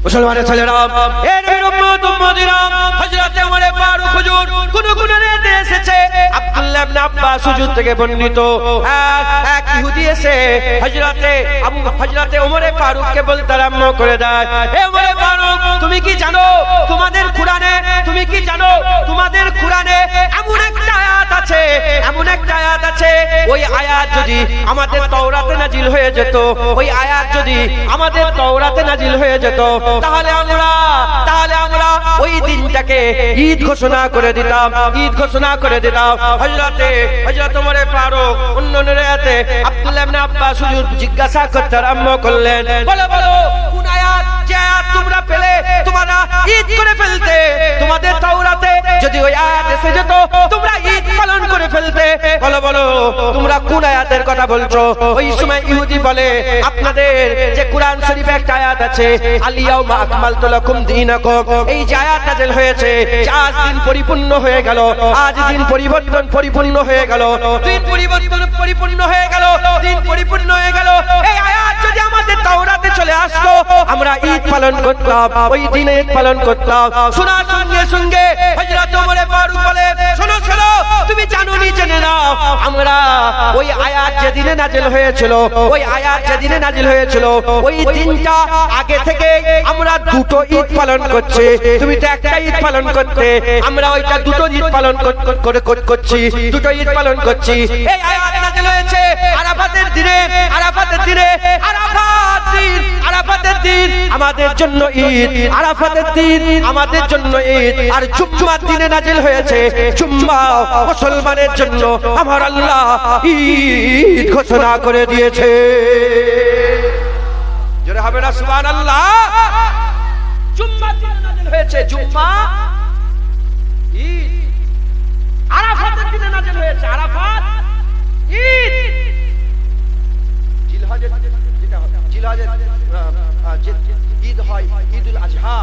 মুসলমানের ছেলেরা, এর উম্মত উম্মতিরা, হযরত ওমর ফারুক হুজুর কোন রেতে এসেছে। আব্দুল্লাহ ইবনে আব্বাস হুজুর থেকে বর্ণিত এক ইহুদি এসে হযরতে ওমর ফারুককে বলতে আরম্ভ করে দেয়, হে ওমর ফারুক, তুমি কি জানো তোমাদের কোরআনে এমন একটা আয়াত আছে, ওই আয়াত যদি আমাদের তাওরাতে নাজিল হয়ে যেত, তাহলে আমরা ওই দিনটাকে ঈদ ঘোষণা করে দিতাম। হযরত ওমর ফারুক অন্য রাতে আব্দুল্লাহ ইবনে আব্বাস হুজুর জিজ্ঞাসা করতে আরম্ভ করলেন, বলো কোন আয়াত, যে আয়াত তোমরা পেলে তোমরা ঈদ করে ফেলতে, তোমাদের তাওরাতে যদি ওই আয়াত এসে যেত তোমরা ঈদ পালন করে ফেলতে, বলো তোমরা কোন আয়াতের কথা বলছো? ওই সময় ইহুদি বলে, আপনাদের যে কোরআন শরীফে একটা আয়াত আছে, আল-ইয়াউমা আকমালতু লাকুম দীনাকুম, এই যে আয়াত নাযিল হয়েছে, আজ দিন পরিপূর্ণ হয়ে গেল, দিন পরিপূর্ণ হয়ে গেল। এই আয়াত যদি আমাদের তাওরাতে চলে আসতো, আমরা ঈদ পালন করতাম, ওই দিনে ঈদ পালন করতাম। শোনার সঙ্গে সঙ্গে হযরত ওমর ফারুক বলে, শোনো, তুমি জানোনি, জেনে নাও, আমরা ওই আয়াত যেদিনে নাযিল হয়েছিল, ওই দিনটা আগে থেকে আমরা দুটো ঈদ পালন করছি। তুমি তো একটা ঈদ পালন করতে, আমরা ওইটা দুটো ঈদ পালন করছি। এই আয়াত নাযিল হয়েছে আরাফাতের দিনে, আরাফাতের দিন আমাদের জন্য ঈদ, আর জুম্মার দিনে নাযিল হয়েছে, জুম্মা মুসলমানের জন্য আমার আল্লাহ ঈদ ঘোষণা করে দিয়েছে। জোরে হবে না সুবহানাল্লাহ? জুম্মার দিনে নাযিল হয়েছে, জুম্মা ঈদ, আরাফাতের দিনে নাযিল হয়েছে, আরাফাত ঈদ। জিলহজের ঈদ হয়, ঈদুল আজহা।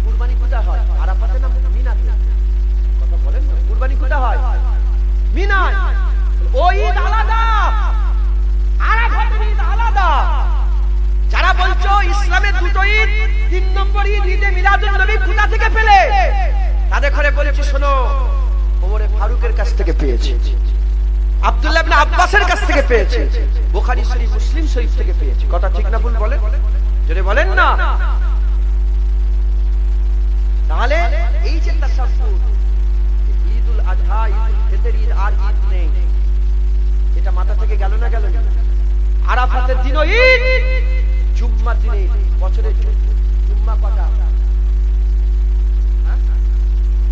কুরবানি কোথায় হয়? আরাফাতে না মিনাতে? কথা বলেন না, কুরবানি কোথায় হয়? মিনায়। ওই ঈদ আলাদা, আরাফাতের ঈদ আলাদা। যারা বলছো ইসলামের দুটো ঈদ, 3 নম্বর ঈদ ঈদে মিলাদুন নবী কোথা থেকে পেলে? তাদের ঘরে বলেছি, শোনো, ওমর ফারুকের কাছ থেকে পেয়েছি, আব্দুল্লাহ ইবনে আব্বাসের কাছ থেকে পেয়েছি, বুখারী শরীফ, মুসলিম শরীফ থেকে পেয়েছি। কথা ঠিক না ভুল বলেন? যদি বলেন না, তাহলে এই যে তাসাব্বুত, ঈদুল আজহা, ঈদুল ফিতর, ঈদ আর ঈদ নেই, এটা মাথা থেকে গেল না? আরাফাতের দিনও ঈদ, জুম্মার দিনে, বছরের জুম্মা কটা?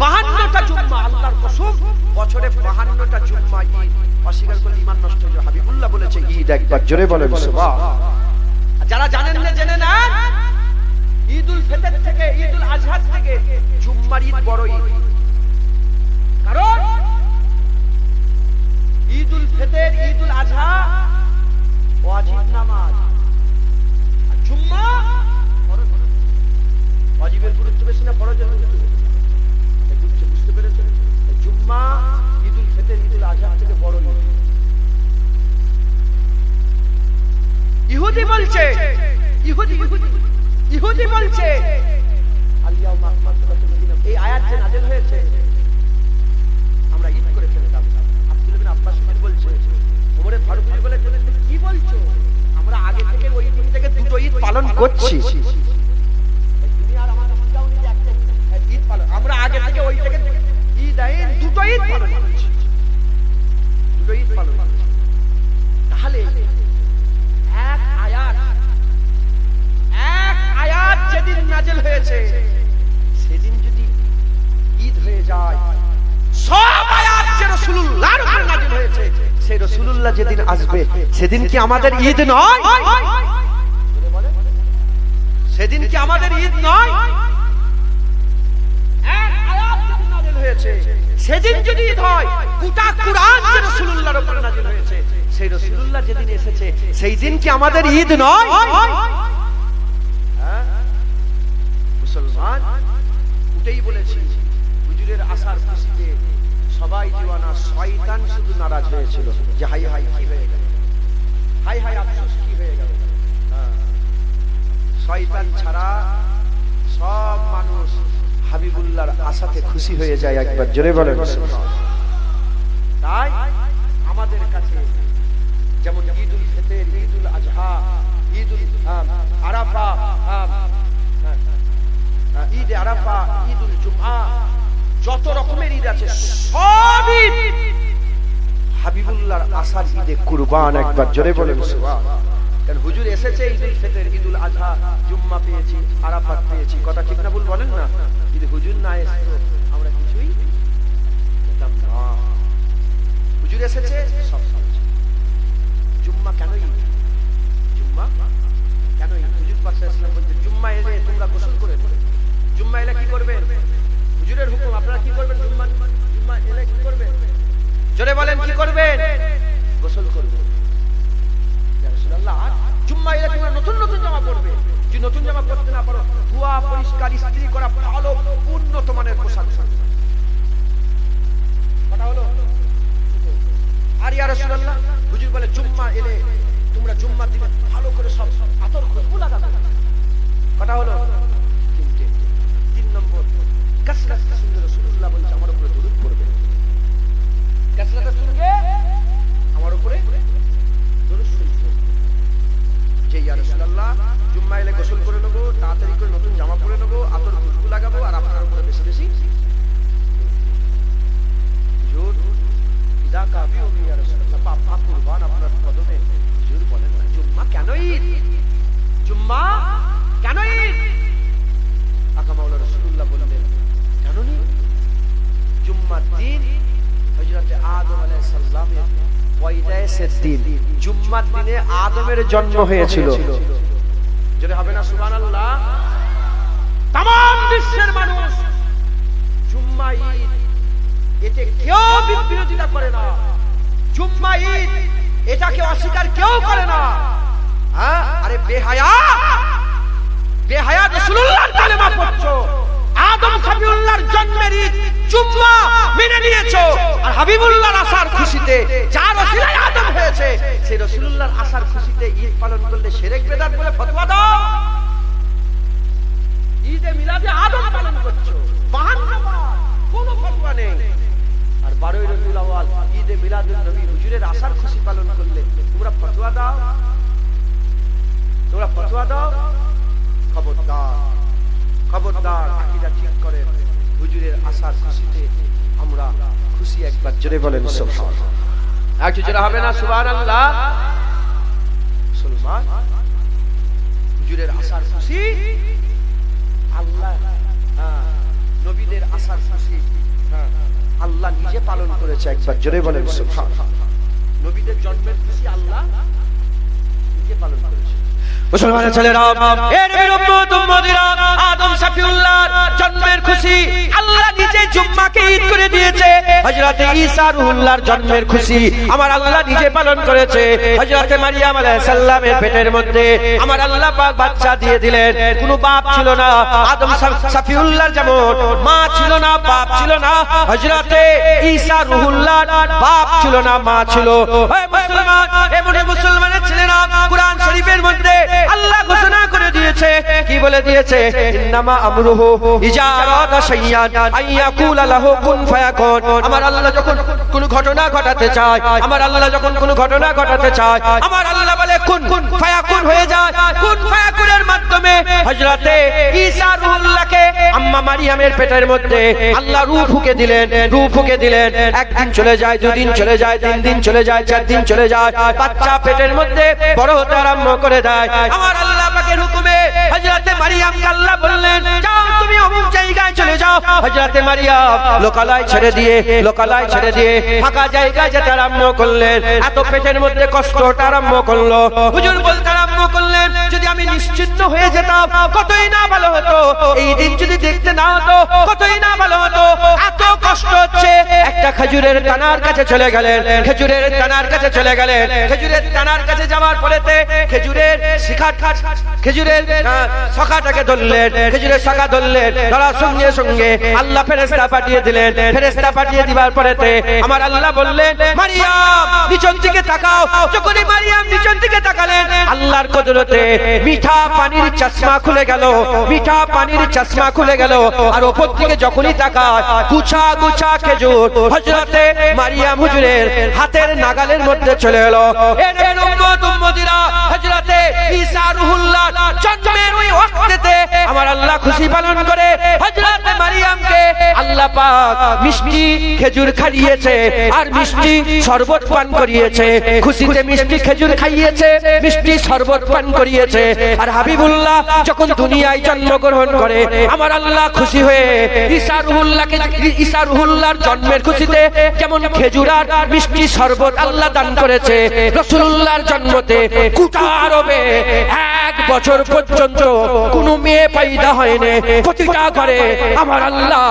52টা জুম্মা। আল্লাহর কসম, বছরে 52টা জুম্মা ঈদ। অস্বীকার করলে ঈমান নষ্ট হয়ে যাবে। হাবিবুল্লাহ বলেছে ঈদ একবার, জোরে বলেন সুবহানাল্লাহ। যারা জানেন না জেনে নেন, ঈদুল ফিতর থেকে, ঈদুল আজহা থেকে জুম্মার ঈদ বড় ঈদ। কারণ ঈদুল ফিতর, ঈদুল আজহা ওয়াজিব নামাজ, আর জুম্মা ফরজ। ওয়াজিবের গুরুত্ব বেশি না ফরজের গুরুত্ব বেশি? বুঝতে পেরেছেন? জুম্মা ঈদুল ফিতর, ঈদুল আজহা থেকে বড় ঈদ। ইহুদি বলছে আল-ইয়াউমা আকমালতু লাকুম দীনাকুম, এই আয়াত যে নাযিল হয়েছে, আমরা ঈদ করে ফেলতাম। আব্দুল্লাহ ইবনে আব্বাস বলছে, ওমর ফারুক বলে, কি বলছো? আমরা আগে থেকে ওই দিন থেকে দুটো ঈদ পালন করছি। তুমি আর আমাদের বুঝাওনি যে একটা ঈদ পালন, আমরা আগে থেকে ওই থেকে ঈদ আইন দুটো ঈদ পালন করছি, তাহলে এক আয়াত যেদিন নাযিল হয়েছে, সেদিন যদি ঈদ হয়ে যায়, সব আয়াত যে রাসূলুল্লাহর উপর নাযিল হয়েছে, সেই রাসূলুল্লাহ যেদিন আসবে, সেদিন কি আমাদের ঈদ নয়? সেদিন কি আমাদের ঈদ নয়? এক আয়াত যেদিন নাযিল হয়েছে, সেদিন যদি ঈদ হয়, গোটা কুরআন যে রাসূলুল্লাহর উপর নাযিল হয়েছে, সেই রাসূলুল্লাহ যেদিন এসেছে, সেই দিন কি আমাদের ঈদ নয়? মুসলমান উঠেই বলেছি, হুজুরের আসার খুশিতে সবাই দিওয়ানা, শয়তান শুধু নারাজ হয়েছিল যে হাই হাই কি হয়ে গেল, হাই হাই আফসোস কি হয়ে গেল। শয়তান ছাড়া হাবিবুল্লাহর আশাতে খুশি হয়ে যায়, একবার জোরে বলেন সুবহানাল্লাহ। তাই আমাদের কাছে যেমন ঈদুল ফিতর, ঈদুল আজহা, ঈদুল আরাফা, ঈদ আরাফা, ঈদুল জুমআ, যত রকমের ঈদ আছে সবই হাবিবুল্লাহর আশার ঈদে কুরবান, একবার জোরে বলেন সুবহানাল্লাহ। কারণ হুজুর এসেছে ঈদুল ফিতর, ঈদুল আজহা, জুম্মা পেয়েছি, আরাফাত পেয়েছি, কথা ঠিক না ভুল বলেন না? যদি হুজুর না আসতো আমরা কিছুই পেতাম না। হুজুর এসেছে সব সব। জুম্মা কেন ঈদ? জুম্মা কেন ঈদ? হুজুর পাক সাল্লাল্লাহু আলাইহি ওয়াসাল্লাম বলতেন জুম্মা এলে তোমরা গোসল করে নেবে। জুম্মা এলে কি করবেন? হুজুরের হুকুম, আপনারা কি করবেন? জুম্মা এলে কি করবেন? জোরে বলেন কি করবেন? গোসল করবেন। ইয়া রাসূলুল্লাহ, জুম্মা এলে তোমরা নতুন নতুন জামা পরবে। যদি নতুন জামা পরতে না পারো, ধোয়া পরিষ্কার ইস্ত্রি করা ভালো উন্নত মানের পোশাক পরবে। কথা হলো? আর ইয়া রাসূলুল্লাহ, হুজুর বলে জুম্মা এলে তোমরা জুম্মার দিনে ভালো করে সব আতর খুশবু লাগাবে। কথা হলো? তিন নম্বর, কাসরাতের সঙ্গে রাসূলুল্লাহ বলছে আমার উপরে দরুদ পড়বে। কাসরাতের সঙ্গে আমার উপরে দরুদ শরীফ পড়বে। যে ইয়া রাসূলুল্লাহ, জুম্মা এলে গোসল করে নেবো, তাড়াতাড়ি করে নতুন জামা পরে নেবো, আতর খুশবু লাগাবো, আর আপনার উপরে বেশি বেশি হুজুর ইদা কাবি ও ইয়া রাসূলুল্লাহ, বাবা কুরবান আপনার কদমে। হুজুর বলেন না জুম্মা কেন ঈদ? জুম্মা কেন ঈদ? আকা মাওলা রাসূলুল্লাহ বললেন কেন নি? জুম্মার দিন হযরত আদম আলাইহিস সালামের পয়দায়ের দিন, জুম্মার দিনে আদমের জন্ম হয়েছিল। যদি হবে না সুবহানাল্লাহ? তাম বিশ্বের মানুষ জুম্মা ঈদ এতে কেউ বিরোধিতা করে না। জুম্মা ঈদ এটাকে অস্বীকার কেউ করে না। হ্যাঁ, আরে বেহায়া বেহায়া রাসূলুল্লাহর কালেমা পড়ছো, আদম সাফিউল্লাহর জন্মের ঈদ জুম্মা মেনে নিয়েছো, আর হাবিবুল্লাহর আসার খুশিতে যার ওসিলায় আদম হয়েছে সেই রাসূলুল্লাহর আসার খুশিতে ঈদ পালন করলে শিরক বিদআত বলে ফতোয়া দাও। ঈদে মিলাদে আদম পালন করছো, 52 বার কোনো ফতোয়া নেই। আর 12 রবিউল আউয়াল ঈদে মিলাদুন নবী হুজুরের আসার খুশি পালন করলে তোমরা ফতোয়া দাও। তোমরা ফতোয়া দাও। খবরদার, খবরদার, আকীদা ঠিক করে হুজুরের আসার খুশিতে আমরা খুশি, একবার জোরে বলেন সুবহানাল্লাহ। একটু জোরে হবে না সুবহানাল্লাহ? মুসলমান হুজুরের আসার খুশি, আল্লাহ নবীদের আসার খুশি আল্লাহ নিজে পালন করেছে, একবার জোরে বলেন সুবহানাল্লাহ। নবীদের জন্মের খুশি আল্লাহ নিজে পালন করেছে। মুসলমানের ছেলেরা, এর উম্মত উম্মতিরা, আদম সাফিউল্লাহর জন্মের খুশি আল্লাহ নিজে জুম্মাকে ঈদ করে দিয়েছে। হযরত ঈসা রুহুল্লাহর জন্মের খুশি আমার আল্লাহ নিজে পালন করেছে। হযরত মারিয়াম আলাইহিস সালামের পেটের মধ্যে আমার আল্লাহ পাক বাচ্চা দিয়ে দিলেন। কোনো বাপ ছিল না। আদম সাফিউল্লাহর যেমন মা ছিল না, বাপ ছিল না, হযরত ঈসা রুহুল্লাহর বাপ ছিল না, মা ছিল। হে মুসলমান, এমনি মুসলমানের ছেলেরা, কুরআন শরীফের মধ্যে আল্লাহ ঘোষণা করে দিয়েছে, কি বলে দিয়েছে? ইন্নামা আমরুহু ইজা আরাদা শাইয়ান আইয়াকুলা লাহু কুন ফায়াকুন। আমার আল্লাহ যখন কোন ঘটনা ঘটাতে চায়, আমার আল্লাহ যখন কোন ঘটনা ঘটাতে চায়, আমার আল্লাহ বলে কুন ফায়াকুন হয়ে যায়। কুন ফায়াকুনের মাধ্যমে হযরতে ঈসা রুহুল্লাহকে আম্মা মারিয়ামের পেটের মধ্যে আল্লাহ রূহ ফুঁকে দিলেন। রূহ ফুঁকে দিলেন, একদিন চলে যায়, দুদিন চলে যায়, 3 দিন চলে যায়, 4 দিন চলে যায়, বাচ্চা পেটের মধ্যে বড় হতে আরম্ভ করে দেয়। আমার আল্লাহ পাকের হুকুমে হযরতে মারিয়ামকে আল্লাহ বললেন, যাও তুমি অমুক জায়গায় চলে যাও। হযরতে মারিয়াম লোকালয় ছেড়ে দিয়ে ফাঁকা জায়গায় যেতে আরম্ভ করলেন। এত পেটের মধ্যে কষ্টটা আরম্ভ করলো। হুজুর বলতে আরম্ভ করলেন, যদি আমি নিশ্চিন্ন হয়ে যেতাম কতই না ভালো হতো। এই দিন যদি দেখতে না হতো কতই না ভালো হতো। এত কষ্ট হচ্ছে, একটা একটা খেজুরের তানার কাছে চলে গেলেন, খেজুরের তানার কাছে চলে গেলেন। খেজুরের তানার কাছে যাওয়ার পরেতে খেজুরের খেজুরের শাখাটাকে ধরলেন, খেজুরের শাখা ধরলেন, ধরার সঙ্গে সঙ্গে আল্লাহ ফেরেশতা পাঠিয়ে দিলেন। ফেরেশতা পাঠিয়ে দিবার পরেতে আমার আল্লাহ বললেন, মারিয়াম নিচন দিকে তাকাও। যখনই মারিয়াম নিচন দিকে তাকালেন, আল্লাহর কুদরতে মিঠা পানির চশমা খুলে গেল, মিঠা পানির চশমা খুলে গেল। আর ওপর থেকে যখনই তাকায়, গুছা গুছা খেজুর হযরতে মারিয়াম হুজুরের হাতের নাগালের মধ্যে চলে এলো। এর উম্মত উম্মতিরা হযরতে ঈসা রূহুল্লাহ জন্মের ওই ওয়াক্তেতে আমার আল্লাহ খুশি পালন করে হযরতে মারিয়ামকে আল্লাহ পাক মিষ্টি খেজুর খাইয়েছে আর মিষ্টি শরবত পান করিয়েছে। খুশিতে মিষ্টি খেজুর খাইয়েছে, মিষ্টি শরবত পান করিয়েছে। আর হাবিবুল্লাহ যখন দুনিয়ায় জন্মগ্রহণ করে আমার আল্লাহ খুশি হয়ে ঈসা রূহুল্লাহর জন্মের খুশিতে যেমন খেজুর আর মিষ্টি শরবত আল্লাহ দান করেছে, রাসূলুল্লাহর জন্মতে গোটা আরবে 1 বছর পর্যন্ত কোনো মেয়ে পয়দা হয়নি। প্রতিটা ঘরে আমার আল্লাহ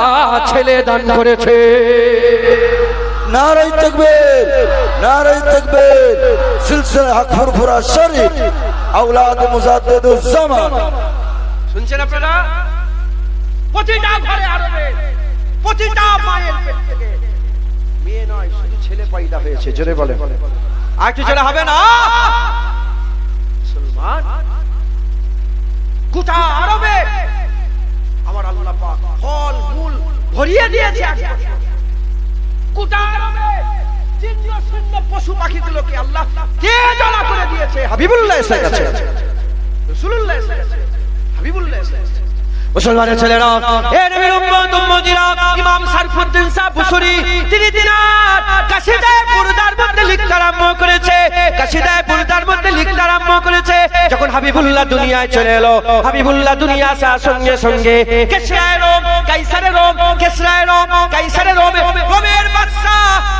ছেলে দান করেছে। নারায়ে তাকবীর, নারায়ে তাকবীর। সিলসিলা হক ফুরফুরা শরীফ আওলাদ মুজাদ্দিদুজ জামান। শুনছেন আপনারা? প্রতিটা ঘরে আরবে প্রতিটা মায়ের পেট থেকে মেয়ে নয় শুধু ছেলে পয়দা হয়েছে। জোরে বলেন, আর একটু জোরে হবে না? মুসলমান গোটা আরবে আমার আল্লাহ পাক ফল মূল ভরিয়ে দিয়েছে। গোটা আরবে জিন্ন শূন্য পশু পাখিগুলোকে আল্লাহ তেজলা করে দিয়েছে। হাবিবুল্লাহ এসে গেছে, রাসূলুল্লাহ এসে গেছে, হাবিবুল্লাহ এসে গেছে। মুসলমানের ছেলেরা, এ নবীর উম্মত উম্মতিরা, ইমাম শরফুদ্দিন সাহেব বুসরি তিনি দিনার কাসিদায়ে বুরদার মধ্যে লিখতে আরম্ভ করেছে, কাসিদায়ে বুরদার মধ্যে লিখতে আরম্ভ করেছে। যখন হাবিবুল্লাহ দুনিয়ায় চলে এলো, হাবিবুল্লাহ দুনিয়া আসার সঙ্গে সঙ্গে কিসরায়ে রোম, কাইসারে রোম, কিসরায়ে রোম, কাইসারে রোম, রোমের বাদশা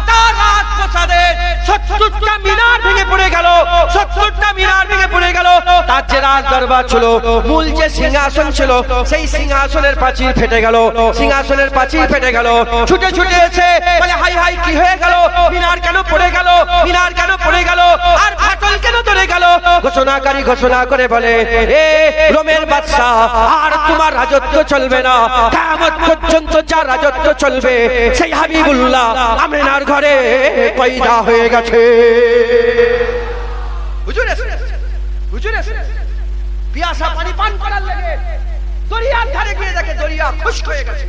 তার রাজপ্রাসাদের 70টা মিনার ভেঙে পড়ে গেল, 70টা মিনার ভেঙে পড়ে গেল। তার যে রাজ দরবার ছিল, মূল যে সিংহাসন ছিল, সেই সিংহাসনের প্রাচীর ফেটে গেল, সিংহাসনের প্রাচীর ফেটে গেল। ছুটে ছুটে এসে বলে, হাই হাই কি হয়ে গেল? মিনার কেন পড়ে গেল? মিনার কেন পড়ে গেল? আর ফাটল কেন ধরে গেল? ঘোষণাকারী ঘোষণা করে বলে, এ রোমের বাদশা, আর তোমার রাজত্ব চলবে না। কিয়ামত পর্যন্ত যা রাজত্ব চলবে সেই হাবিবুল্লাহ আমিনার ঘরে পয়দা হয়ে গেছে। হুজুর এসে, হুজুর এসে পিয়াসা পানি পান করার লাগে দরিয়ার ধারে গিয়ে দেখে দরিয়া খুশক হয়ে গেছে।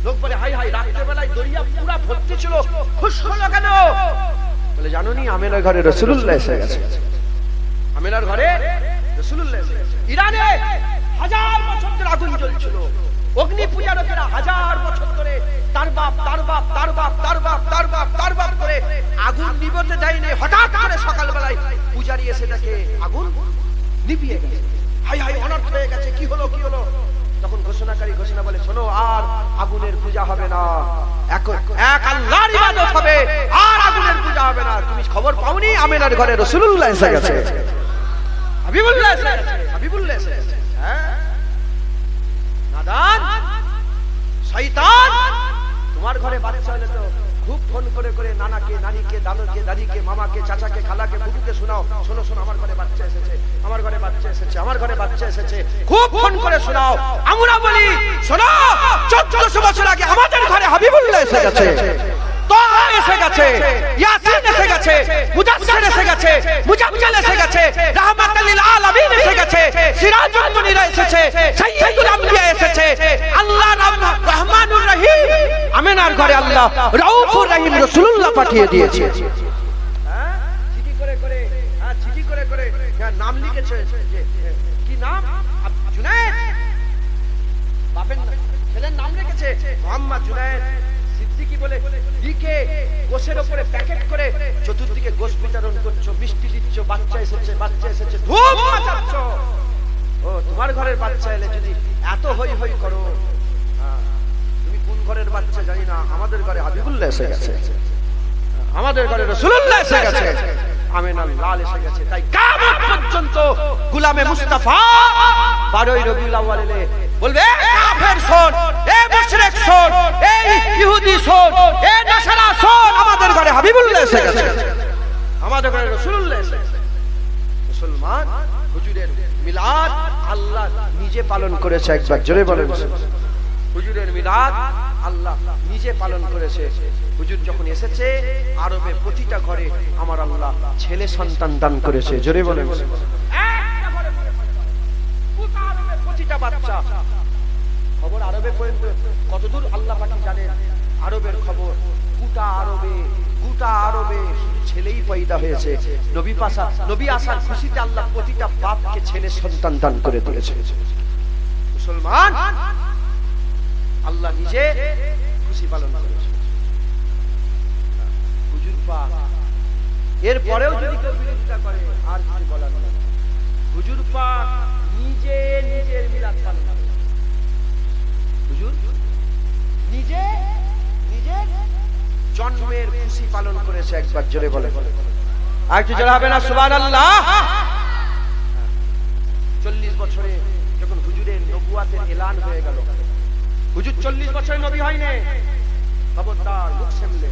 লোক বলে, হাই হাই রাতের বেলায় দরিয়া পুরা ভর্তি ছিল, খুশক হলো কেন? বলে, জানো নি আমিনার ঘরে রাসূলুল্লাহ এসে গেছে। আমিনার ঘরে রাসূলুল্লাহ এসে গেছে। ইরানে 1000 বছর ধরে আগুন জ্বলছিল, অগ্নি পূজারকেরা 1000 বছর ধরে তার বাপ তার বাপ তার বাপ তার বাপ তার বাপ তার বাপ করে আগুন নিভতে দেয়নি। হঠাৎ করে সকালবেলায় পূজারি এসে দেখে আগুন নিভিয়ে গেছে। হাই হাই অনর্থ হয়ে গেছে, কি হলো কি হলো? তখন ঘোষণাকারী ঘোষণা বলে, শোনো, আর আগুনের পূজা হবে না, এক আল্লাহর ইবাদত হবে, আর আগুনের পূজা হবে না। তুমি খবর পাওনি আমিনার ঘরে রাসূলুল্লাহ এসে গেছে, হাবিবুল্লাহ এসে গেছে, হাবিবুল্লাহ এসে গেছে। হ্যাঁ, নাদান শয়তান, তোমার ঘরে বাচ্চা হলে তো খুব ফোন করে করে নানাকে, নানিকে, দাদুকে, দাদিকে, মামাকে, চাচাকে, খালাকে, ফুফুকে শোনাও, শোনো শোনো আমার ঘরে বাচ্চা এসেছে, আমার ঘরে বাচ্চা এসেছে, আমার ঘরে বাচ্চা এসেছে, খুব ফোন করে শোনাও। আমরা বলি, শোনো, 1400 বছর আগে আমাদের ঘরে হাবিবুল্লাহ এসে গেছে, তাহা এসে গেছে, ইয়াসিন এসে গেছে, মুদাসসির এসে গেছে, মুজাম্মিল এসে গেছে, রাহমাতাল লিল আলামিন এসে গেছে, সিরাজুল মুনিরা এসেছে, সাইয়্যিদুল আম্বিয়া এসেছে। আল্লাহ রহমানুর রহিম, আমিনার ঘরে আল্লাহ রাউফুর রহিম রাসূলুল্লাহ পাঠিয়ে দিয়েছে। হ্যাঁ, চিঠি করে করে, হ্যাঁ চিঠি করে করে নাম লিখেছে। কি নাম? জুনায়েদ। বাপের ছেলের নাম রেখেছে মোহাম্মদ জুনায়েদ সিদ্দিকী বলে লিখে গোশের উপরে প্যাকেট করে চতুর্দিকে গোশ বিতরণ করছো, মিষ্টি দিচ্ছ, বাচ্চা এসেছে, বাচ্চা এসেছে, ধুম মাচাচ্ছ। ও, তোমার ঘরের বাচ্চা এলে যদি এত হই হই করো, তুমি কোন ঘরের বাচ্চা জানি না, আমাদের ঘরে হাবিবুল্লাহ এসে গেছে, আমাদের ঘরে রাসূলুল্লাহ এসে গেছে, আমিনার লাল এসে গেছে। তাই কিয়ামত পর্যন্ত গোলামে মুস্তাফা 12ই রবিউল আউয়াল এলে বলবে এ কাফের শোন, এ মুশরিক শোন, এই ইহুদি শোন, এ নাসারা শোন, আমাদের ঘরে হাবিবুল্লাহ এসে গেছে, আমাদের ঘরে রাসূলুল্লাহ এসে গেছে। মুসলমান, হুজুরের মিলাদ আল্লাহ নিজে পালন করেছে, একবার জোরে বলেন। হুজুরের মিলাদ আল্লাহ নিজে পালন করেছে। হুজুর যখন এসেছে আরবে প্রতিটা ঘরে আমার আল্লাহ ছেলে সন্তান দান করেছে, জোরে বলেন। প্রতিটা বাচ্চা খবর আরবে কতদূর আল্লাহ পাক জানেন, আরবের খবর। গোটা আরবে ছেলেই পয়দা হয়েছে। নবী আসার খুশিতে আল্লাহ প্রতিটা বাপকে ছেলে সন্তান দান করে দিয়েছে। মুসলমান, আল্লাহ নিজে খুশি পালন করেছে। হুজুর পাক এরপরেও যদি কেউ বিরোধিতা করে আর কিছু বলার নেই। হুজুর পাক নিজে নিজের মিলাদ পালন করে। হুজুর নিজে নিজের জন্মের খুশি পালন করেছে, একবার জোরে বলে। আর একটু জোরে হবে না সুবহানাল্লাহ? 40 বছরে যখন হুজুরের নবুয়াতের এলান হয়ে গেল, হুজুর 40 বছরে নবী হয়নি, খবরদার মুখ সামলে।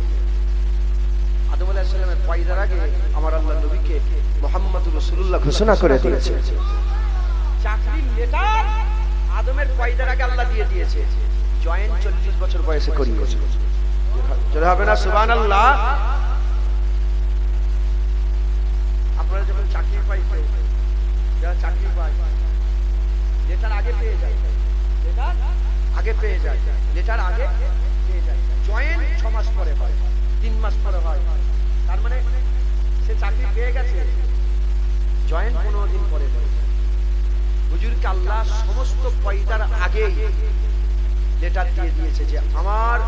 আদম আলাইহিস সালামের পয়দার আগে আমার আল্লাহ নবীকে মুহাম্মদুর রাসূলুল্লাহ ঘোষণা করে দিয়েছে। চাকরির লেটার আদমের পয়দার আগে আল্লাহ দিয়ে দিয়েছে, জয়েন 40 বছর বয়সে করিয়েছে। জোরে হবে না সুবহানাল্লাহ? আপনারা যখন চাকরি পাইতে, যারা চাকরি পায় লেটার আগে পেয়ে যায়, লেটার আগে পেয়ে যায়, লেটার আগে পেয়ে যায়। জয়েন 6 মাস পরে হয়, 3 মাস পরে হয়। তার মানে সে চাকরি পেয়ে গেছে, জয়েন 15 দিন পরে হয়। হুজুরকে আল্লাহ সমস্ত পয়দার আগে লেটার দিয়ে দিয়েছে যে আমার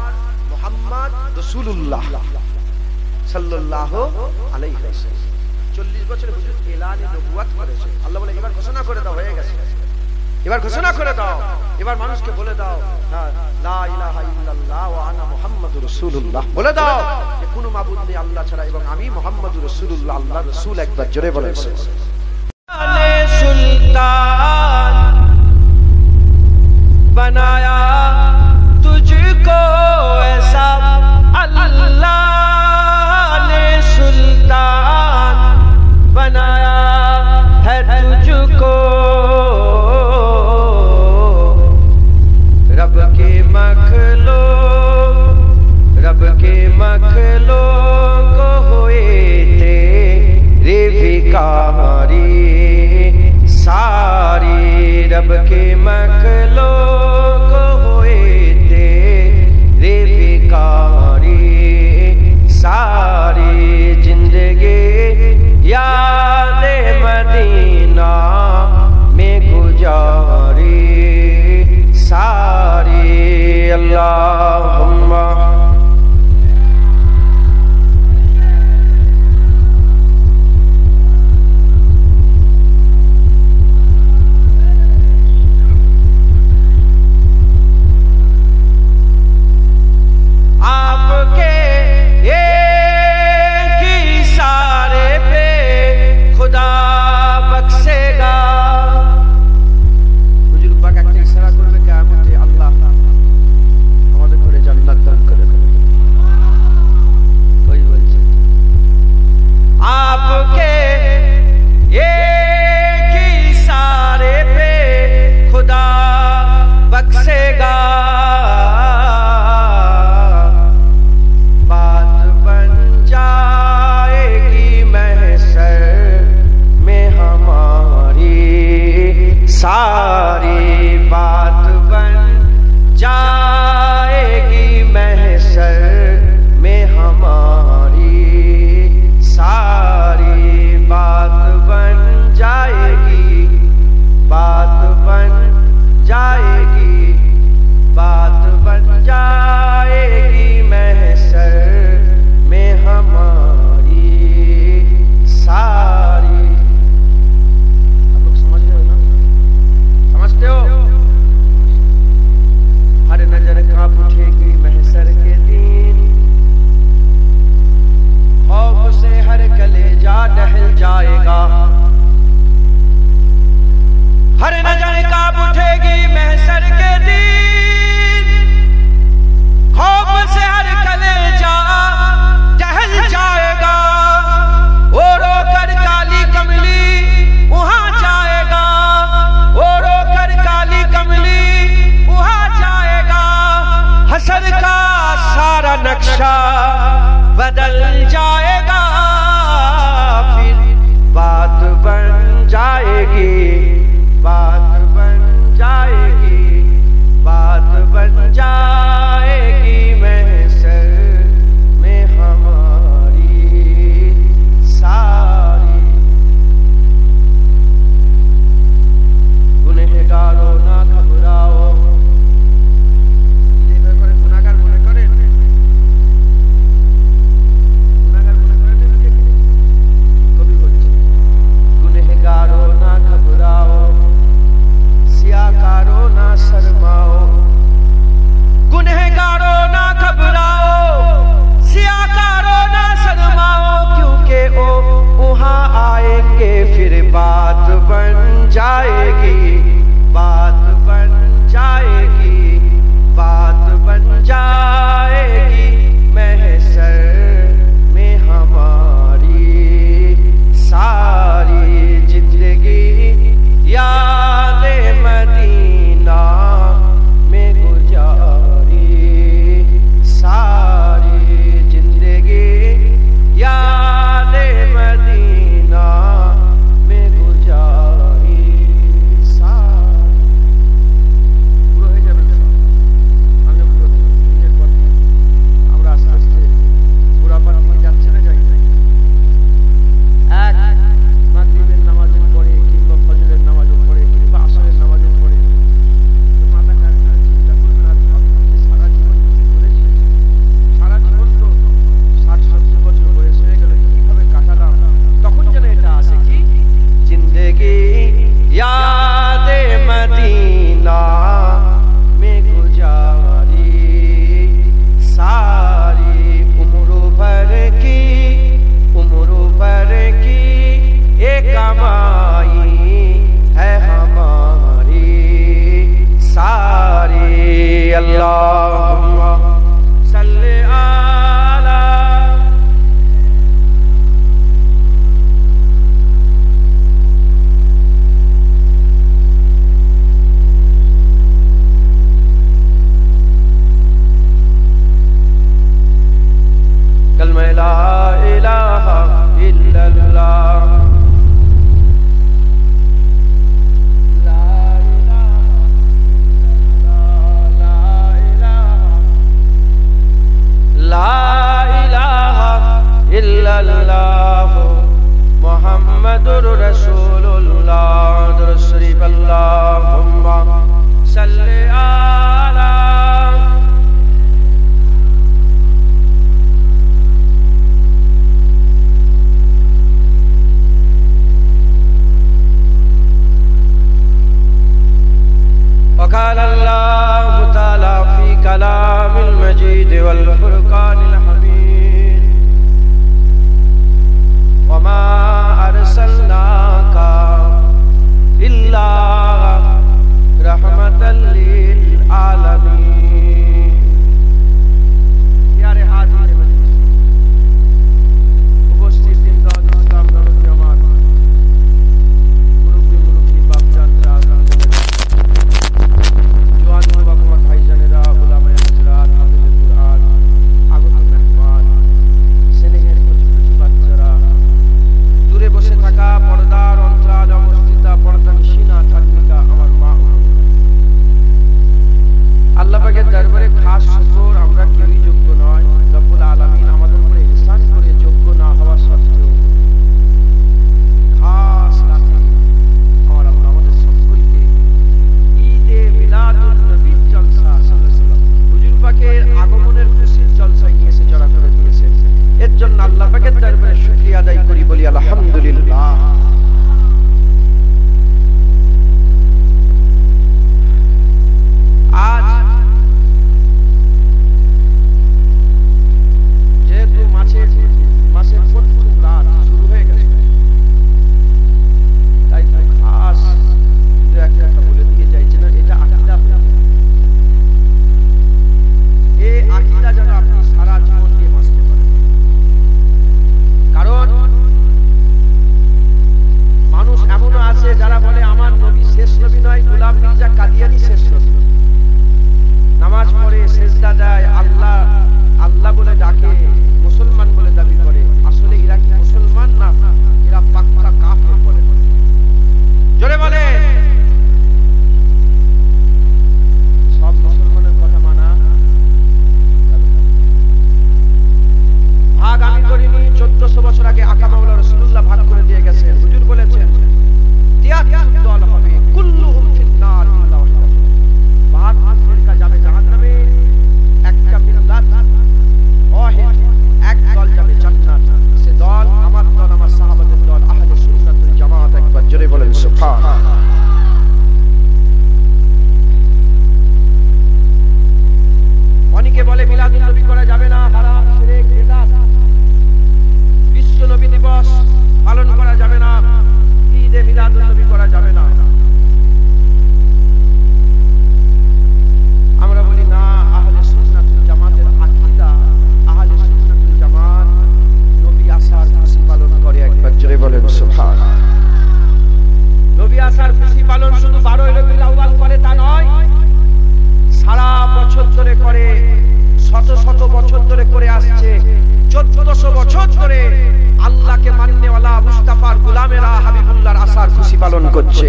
মুহাম্মদ রাসূলুল্লাহ সাল্লাল্লাহু আলাইহি ওয়াসাল্লাম 40 বছর হুজুর এলানে নবুয়ত করেছে। আল্লাহ বলে এবার ঘোষণা করে দাও, হয়ে গেছে, এবার ঘোষণা করে দাও, এবার মানুষকে বলে দাও লা ইলাহা ইল্লাল্লাহ ওয়া আনা মুহাম্মাদুর রাসূলুল্লাহ, বলে দাও যে কোনো মাবুদ নেই আল্লাহ ছাড়া এবং আমি মুহাম্মাদুর রাসূলুল্লাহ, আল্লাহর রাসূল। একবার জোরে বলেন সুলতান बनाया तुझको ऐसा अल्लाह ने, सुल्तान बनाया है तुझको, रब के मखलो को हुए तेरे भिखारी सारी, रब के मखलो सारी जिंदगी याद मदीना में गुजारी सारी। अल्लाहुम्मा आपके एक ही सारे पे खुदा बख्शेगा আল্লাহুম্মা সাল্লি আলা কালমা লা ইলাহা ইল্লাল্লাহ মুহাম্মাদুর রাসূলুল্লাহ দুরূদ শরীফ আল্লাহুম্মা সাল্লি আলা وقال الله تعالى في كلام المجيد والفرقان الحميد وما أرسلناك إلا رحمة للعالمين প্যারে হাজির উপস্থিত দিনদার ইসলাম ধর্মের জামাত মুরব্বি বাপজান জওয়ান যুবক ভাইজানেরা উলামায়ে হযরত হাফেজে কুরআন আগত মেহমান স্নেহের কচি বাচ্চারা দূরে বসে থাকা পর্দার অন্তরাল অবস্থিত পর্দানিশিনা ধার্মিকা আমার মা আল্লাহ পাকের দরবারে খাস শুকর আমরা কেউই যোগ্য নয় রব্বুল আলামিন আমাদের উপরে ইহসান করে যোগ্য না হওয়া সত্ত্বেও খাস রাতে আমার আল্লাহ আমাদের সকলকে ঈদে মিলাদুন নবী জলসা সাল্লাল্লাহু আলাইহি ওয়াসাল্লাম হুজুর পাকের আগমনের খুশির জলসায় নিয়ে এসে জড়া করে দিয়েছেন এর জন্য আল্লাহ পাকের দরবারে শুকরিয়া আদায় করি বলি আলহামদুলিল্লাহ আজ যেহেতু মাসের প্রথম রাত শুরু হয়ে গেছে তাই খাস দু এক কথা বলে দিয়ে যাই যে না এটা আকীদা হয়ে যায় এই আকীদা যেন আপনি সারা জীবন দিয়ে বাঁচতে পারেন কারণ মানুষ এমনও আছে যারা বলে আমার নবী শেষ নবী নয় গোলাম মির্জা কাদিয়ানী শেষ নবী নামাজ পড়ে সেজদা দেয় আল্লাহ আল্লাহ বলে ডাকে মুসলমান বলে দাবি করে আসলে এরা কি মুসলমান না এরা পাক্কা কাফের বলে জোরে বলে সব মুসলমানের কথা মানা ভাগ আমি করিনি 1400 বছর আগে আকা মাওলা রাসূলুল্লাহ ভাগ করে দিয়ে গেছেন হুজুর বলেছেন 73 দল হবে কুল্লুহুম ফিন্নার ইল্লা ওয়াহিদা 72 ফিরকা যাবে জাহান্নামে একটা মিল্লাত ওয়াহিদ এক দল যাবে জান্নাত সে দল আমার দল আমার সাহাবাদের দল আহলে সুন্নাতুল জামাত একবার জোরে বলেন সুবহানাল্লাহ অনেকে বলে মিলাদুন নবী করা যাবে না হারাম শিরক বিদআত বিশ্ব নবী দিবস পালন করা যাবে না ঈদে মিলাদুন নবী করা যাবে না আমরা বলি না আহলে সুন্নাতুল জামাতের আকীদা আহলে সুন্নাতুল জামাত নবী আসার খুশি পালন করে একবার জোরে বলেন সুবহানাল্লাহ নবী আসার খুশি পালন শুধু 12 রবিউল আউয়াল করে তা নয় সারা বছর ধরে করে শত শত বছর ধরে করে আসছে 1400 বছর ধরে আল্লাহকে মাননেওয়ালা মুস্তাফার গোলামেরা হাবিবুল্লাহর আসার খুশি পালন করছে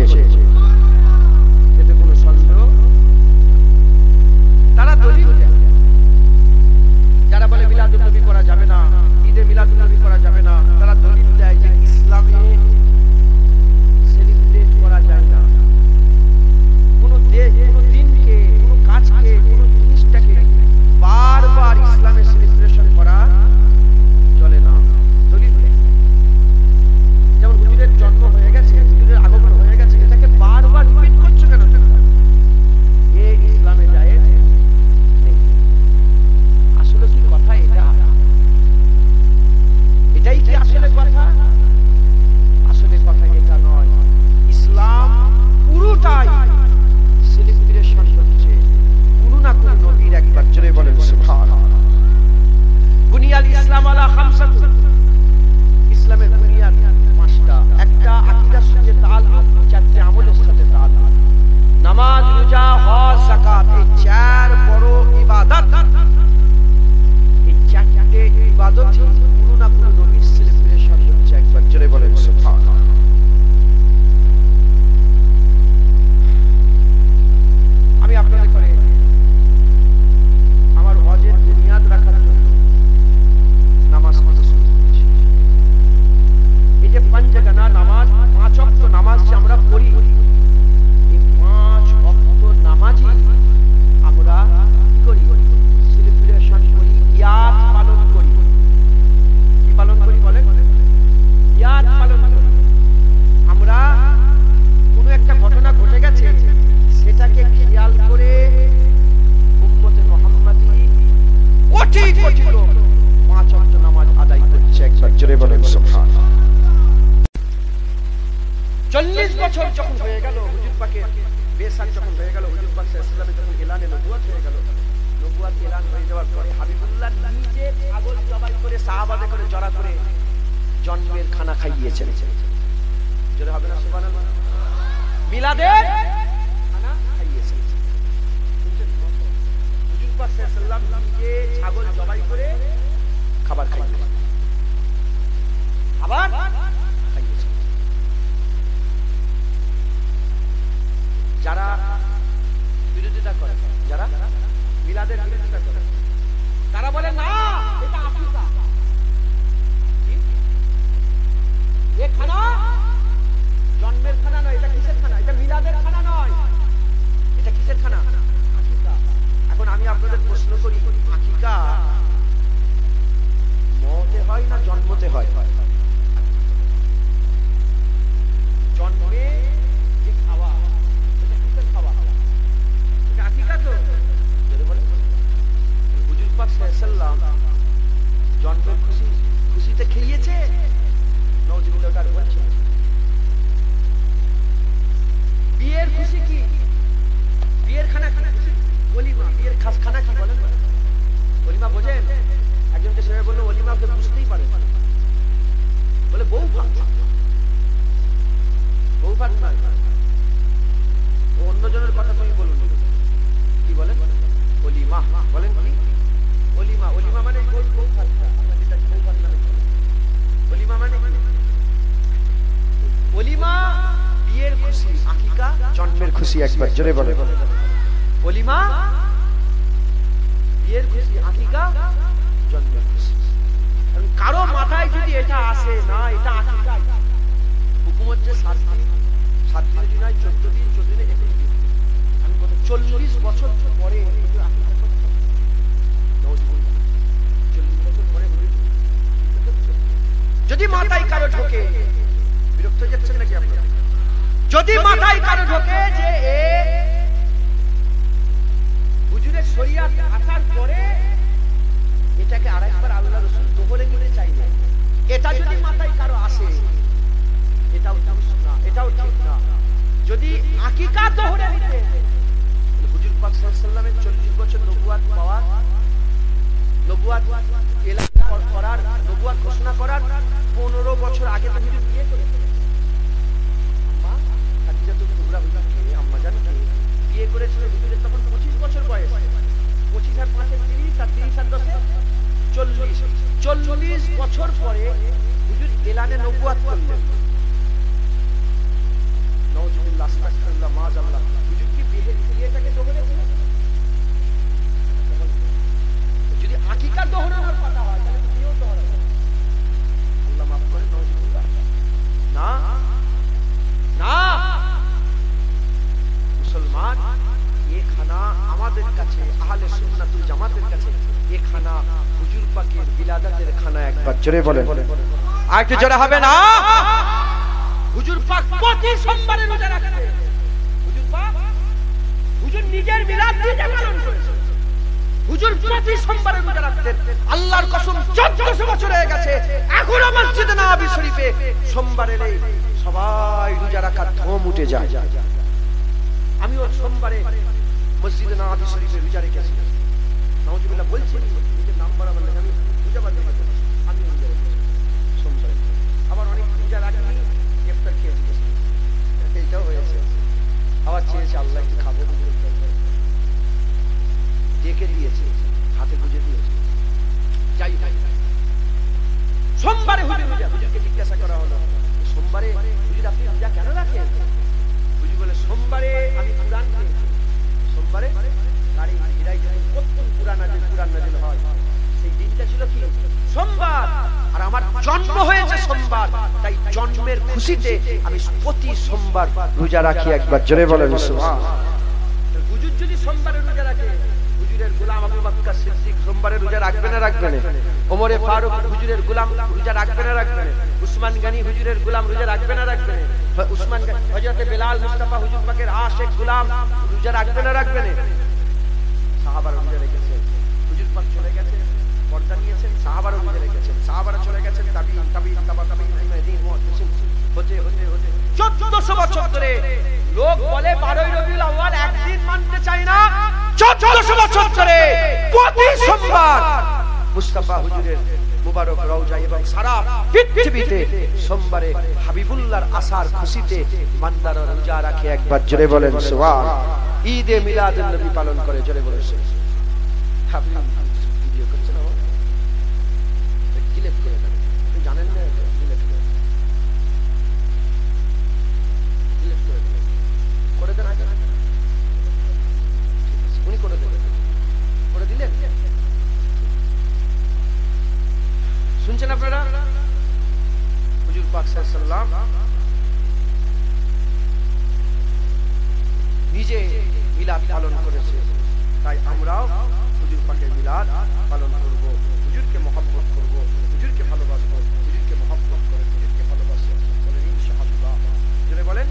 এতে কোনো সন্দেহ তারা দলিল দেয় যারা বলে মিলাদুন নবী করা যাবে না ঈদে মিলাদুন নবী করা যাবে না তারা দলিল দেয় যে ইসলামে সেলিব্রেট করা যায় না কোনো দিনকে কোনো কাজকে কোনো জিনিসটাকে বারবার ইসলামে সেলিব্রেশন করা চলে না দলিল দেয় যেমন হুজুরের জন্ম হয়ে গেছে হুজুরের আগমন হয়ে গেছে এটাকে এই চার বড় ইবাদত, এই চারটে ইবাদত কোনো না কোনো নবীর সেলিব্রেশন হচ্ছে। একবার জোরে বলেন সুবহানাল্লাহ। আমি আপনাদের করে আমার ওয়াজের বুনিয়াদ রাখার জন্য নামাজ পড়া শুরু করেছি। এই যে পাঁচগানা নামাজ, 5 ওয়াক্ত নামাজ যে আমরা পড়ি, এই 5 ওয়াক্ত নামাজই আমরা কি করি? সেলিব্রেশন করি, ইয়াদ পালন করি। কি পালন করি বলেন? ইয়াদ পালন করি। আমরা কোনো একটা ঘটনা ঘটে গেছে, সেটাকে খেয়াল করে উম্মতে মুহাম্মাদি কোটি কোটি লোক 5 ওয়াক্ত নামাজ আদায় করছে। একবার জোরে বলেন সুবহানাল্লাহ। 40 বছর যখন হয়ে গেল হুজুর পাকের বেসাত, যখন হয়ে গেল হুজুর পাক সাল্লাল্লাহু আলাইহি ওয়াসাল্লামের যখন এলানে নবুয়ত হয়ে গেল, নবুয়ত এলান হয়ে যাওয়ার পরে হাবিবুল্লাহ নিজে ছাগল জবাই করে সাহাবাদের করে জড়া করে জন্মের খানা খাইয়েছেন। জোরে হবে না সুবহানাল্লাহ? মিলাদের খানা খাইয়েছেন। হুজুর পাক সাল্লাল্লাহু আলাইহি ওয়াসাল্লাম নিজে ছাগল জবাই করে খাবার খাইয়েছেন, খাবার খাইয়েছেন। যারা বিরোধিতা করে, যারা মিলাদের বিরোধিতা করে, তারা বলে না এটা আকিকা। এ খানা জন্মের খানা নয়, এটা কিসের খানা? এটা মিলাদের খানা নয়, এটা কিসের খানা? আকিকা। এখন আমি আপনাদের প্রশ্ন করি, আকিকা মতে হয় না জন্মতে হয়? জন্মে যে খাওয়া, এটা কিসের খাওয়া? এটা আকিকা তো। যদি বলে হুজুর পাক সাল্লাল্লাহু আলাইহি ওয়াসাল্লাম জন্মের খুশিতে খেয়েছে, নওয়াজুবিল্লাহ ওটা বলছে। বিয়ের খুশি কি? বিয়ের খানা কি? ওলিমা। বিয়ের খাস খানা কি বলেন? ওলিমা বোঝেন? একজনকে সে বললো ওলিমা, ওকে বুঝতেই পারে, বলে বউ ভাত। বউ ভাত নয়, অন্যজনের কথা তুমি বলুন। কি বলেন? ওলিমা বলেন কি? ওলিমা। ওলিমা মানে বউ ভাত, আমরা যেটা বউ ভাত নামে বলি। ওলিমা মানে কি? ওলিমা বিয়ের খুশি, আকিকা জন্মের খুশি। একবার জোরে বলে। ওলিমা বিয়ের খুশি, আকিকা জন্মের খুশি। কারো মাথায় যদি এটা আসে না এটা আকিকা, হুকুম হচ্ছে 7 দিন, 7 দিন যদি নয় 14 দিন, 14 দিনে 21 দিন। আমি কত 40 বছর পরে আকিকা করছি। 40 বছর পরে যদি মাথায় কারো ঢোকে, বিরক্ত যাচ্ছেন নাকি আপনারা? যদি মাথায় কারো ঢোকে যে হুজুরের শরিয়াত আসার পরে এটাকে আরেকবার আল্লাহ রাসূল দোহরে নিতে চাইলেন, এটা যদি মাথায় কারো আসে, এটাও ঠিক না, এটাও ঠিক না। যদি আকিকা দোহরে নিতে, হুজুর পাক সাল্লাল্লাহু আলাইহি ওয়াসাল্লামের 40 বছর নবুয়ত পাওয়ার, নবুয়ত এলান করার, নবুয়ত ঘোষণা করার 15 বছর আগে তো হুজুর বিয়ে করেছেন। আম্মা খাদিজাতুল কুবরা হুজুরকে, আম্মা জানকে বিয়ে করেছিল হুজুরের তখন 25 বছর বয়স। 25 আর 5 30, আর 30 আর 10 40। 40 বছর পরে হুজুর এলানে নবুয়ত করলেন। নাউজুবিল্লাহ, আস্তাগফিরুল্লাহ, মাআযাল্লাহ। হুজুর কি বিয়েটাকে দোহরেছিলেন? যদি আকিকা দোহরানোর কথা হয় তাহলে বিয়েও দোহরানো। আল্লাহ মাফ করে। নাউজুবিল্লাহ। না না, মুসলমান, এ খানা আমাদের কাছে, আহলে সুন্নাতুল জামাতের কাছে এ খানা হুজুর পাকের বিলাদাতের খানা। একবার জোরে বলেন। আর একটু জোরে হবে না? হুজুর পাক প্রতি সোমবারে রোজা রাখতেন। হুজুর পাক, হুজুর নিজের মিলাদ নিজে পালন করেছেন। হুজুর প্রতি সোমবারে রোজা রাখতেন। আল্লাহর কসম 1400 বছর হয়ে গেছে, এখনো মসজিদে নববী শরীফে সোমবারে সবাই রোজা রাখার ধুম উঠে যায়। আমিও সোমবারে মসজিদে নববী শরীফে রোজা রেখেছি। নাউজুবিল্লাহ বলছি, নিজের নাম বলা বললেন, আমি রোজা বাঁধতে পারছি, আমি রোজা রেখেছি সোমবারে। আবার অনেক রোজা রাখিনি, ইফতার খেয়ে দিয়েছি, এইটাও হয়েছে। আবার চেয়েছে আল্লাহ একটু খাবো। সোমবারে হুজুর রোজা। হুজুরকে জিজ্ঞাসা করা হলো, সোমবারে হুজুর আপনি রোজা কেন রাখেন? হুজুর বলে, সোমবারে আমি কুরআন পেয়েছি। সোমবারে গাড়ি হীরায় যখন প্রথম কুরআন নাযিল হয়, সেই দিনটা ছিল কি? সোমবার। আর আমার জন্ম হয়েছে সোমবার, তাই জন্মের খুশিতে আমি প্রতি সোমবার রোজা রাখি। একবার জোরে বলেন সুবহানাল্লাহ। হুজুর যদি সোমবারে রোজা রাখে, হুজুরের গোলাম আবু বকর সিদ্দিক সোমবারে রোজা রাখবে না রাখবে না? ওমরে ফারুক হুজুরের গোলাম রোজা রাখবে না রাখবে না? উসমান গনি হুজুরের গোলাম রোজা রাখবে না রাখবে না? উসমান গনি, হযরত বেলাল মুস্তাফা হুজুর পাকের আশিক গোলাম রোজা রাখবে না রাখবে না? সাহাবারা রোজা রেখেছেন, হুজুর পাক চলে গেছেন, পর্দা নিয়েছেন, সাহাবারা রোজা রেখেছেন, সাহাবারা চলে গেছেন, তাবিঈন তাবা তাবিঈন মুহাদ্দিসিন হতে হতে হতে 1400 বছর ধরে লোক বলে 12ই রবিউল আউয়াল একদিন মানতে চায় না। 1400 বছর ধরে প্রতি সোমবার মুস্তাফা হুজুরের মুবারক রওজা এবং সারা পৃথিবীতে সোমবারে হাবিবুল্লাহর আসার খুশিতে বান্দারা রোজা রাখে। একবার জোরে বলেন সুবহানাল্লাহ। ঈদে মিলাদুন নবী পালন করে, জোরে বলেন সুবহানাল্লাহ। আপনি ভিডিও করছেন, আমার ডিলিট করে দেন, আপনি জানেন না, ডিলিট করে দেন, ডিলিট করে দেন, করে দেন আগে, উনি করে দেবেন, করে দিলেন। শুনছেন আপনারা? হুজুর পাক সাল্লাল্লাহু আলাইহি ওয়াসাল্লাম নিজে মিলাদ পালন করেছে, তাই আমরাও হুজুর পাকের মিলাদ পালন করব, হুজুরকে মহব্বত করব, হুজুরকে ভালোবাসবো, হুজুরকে মহব্বত করে হুজুরকে ভালোবাসবো। বলেন ইনশাআল্লাহ, জোরে বলেন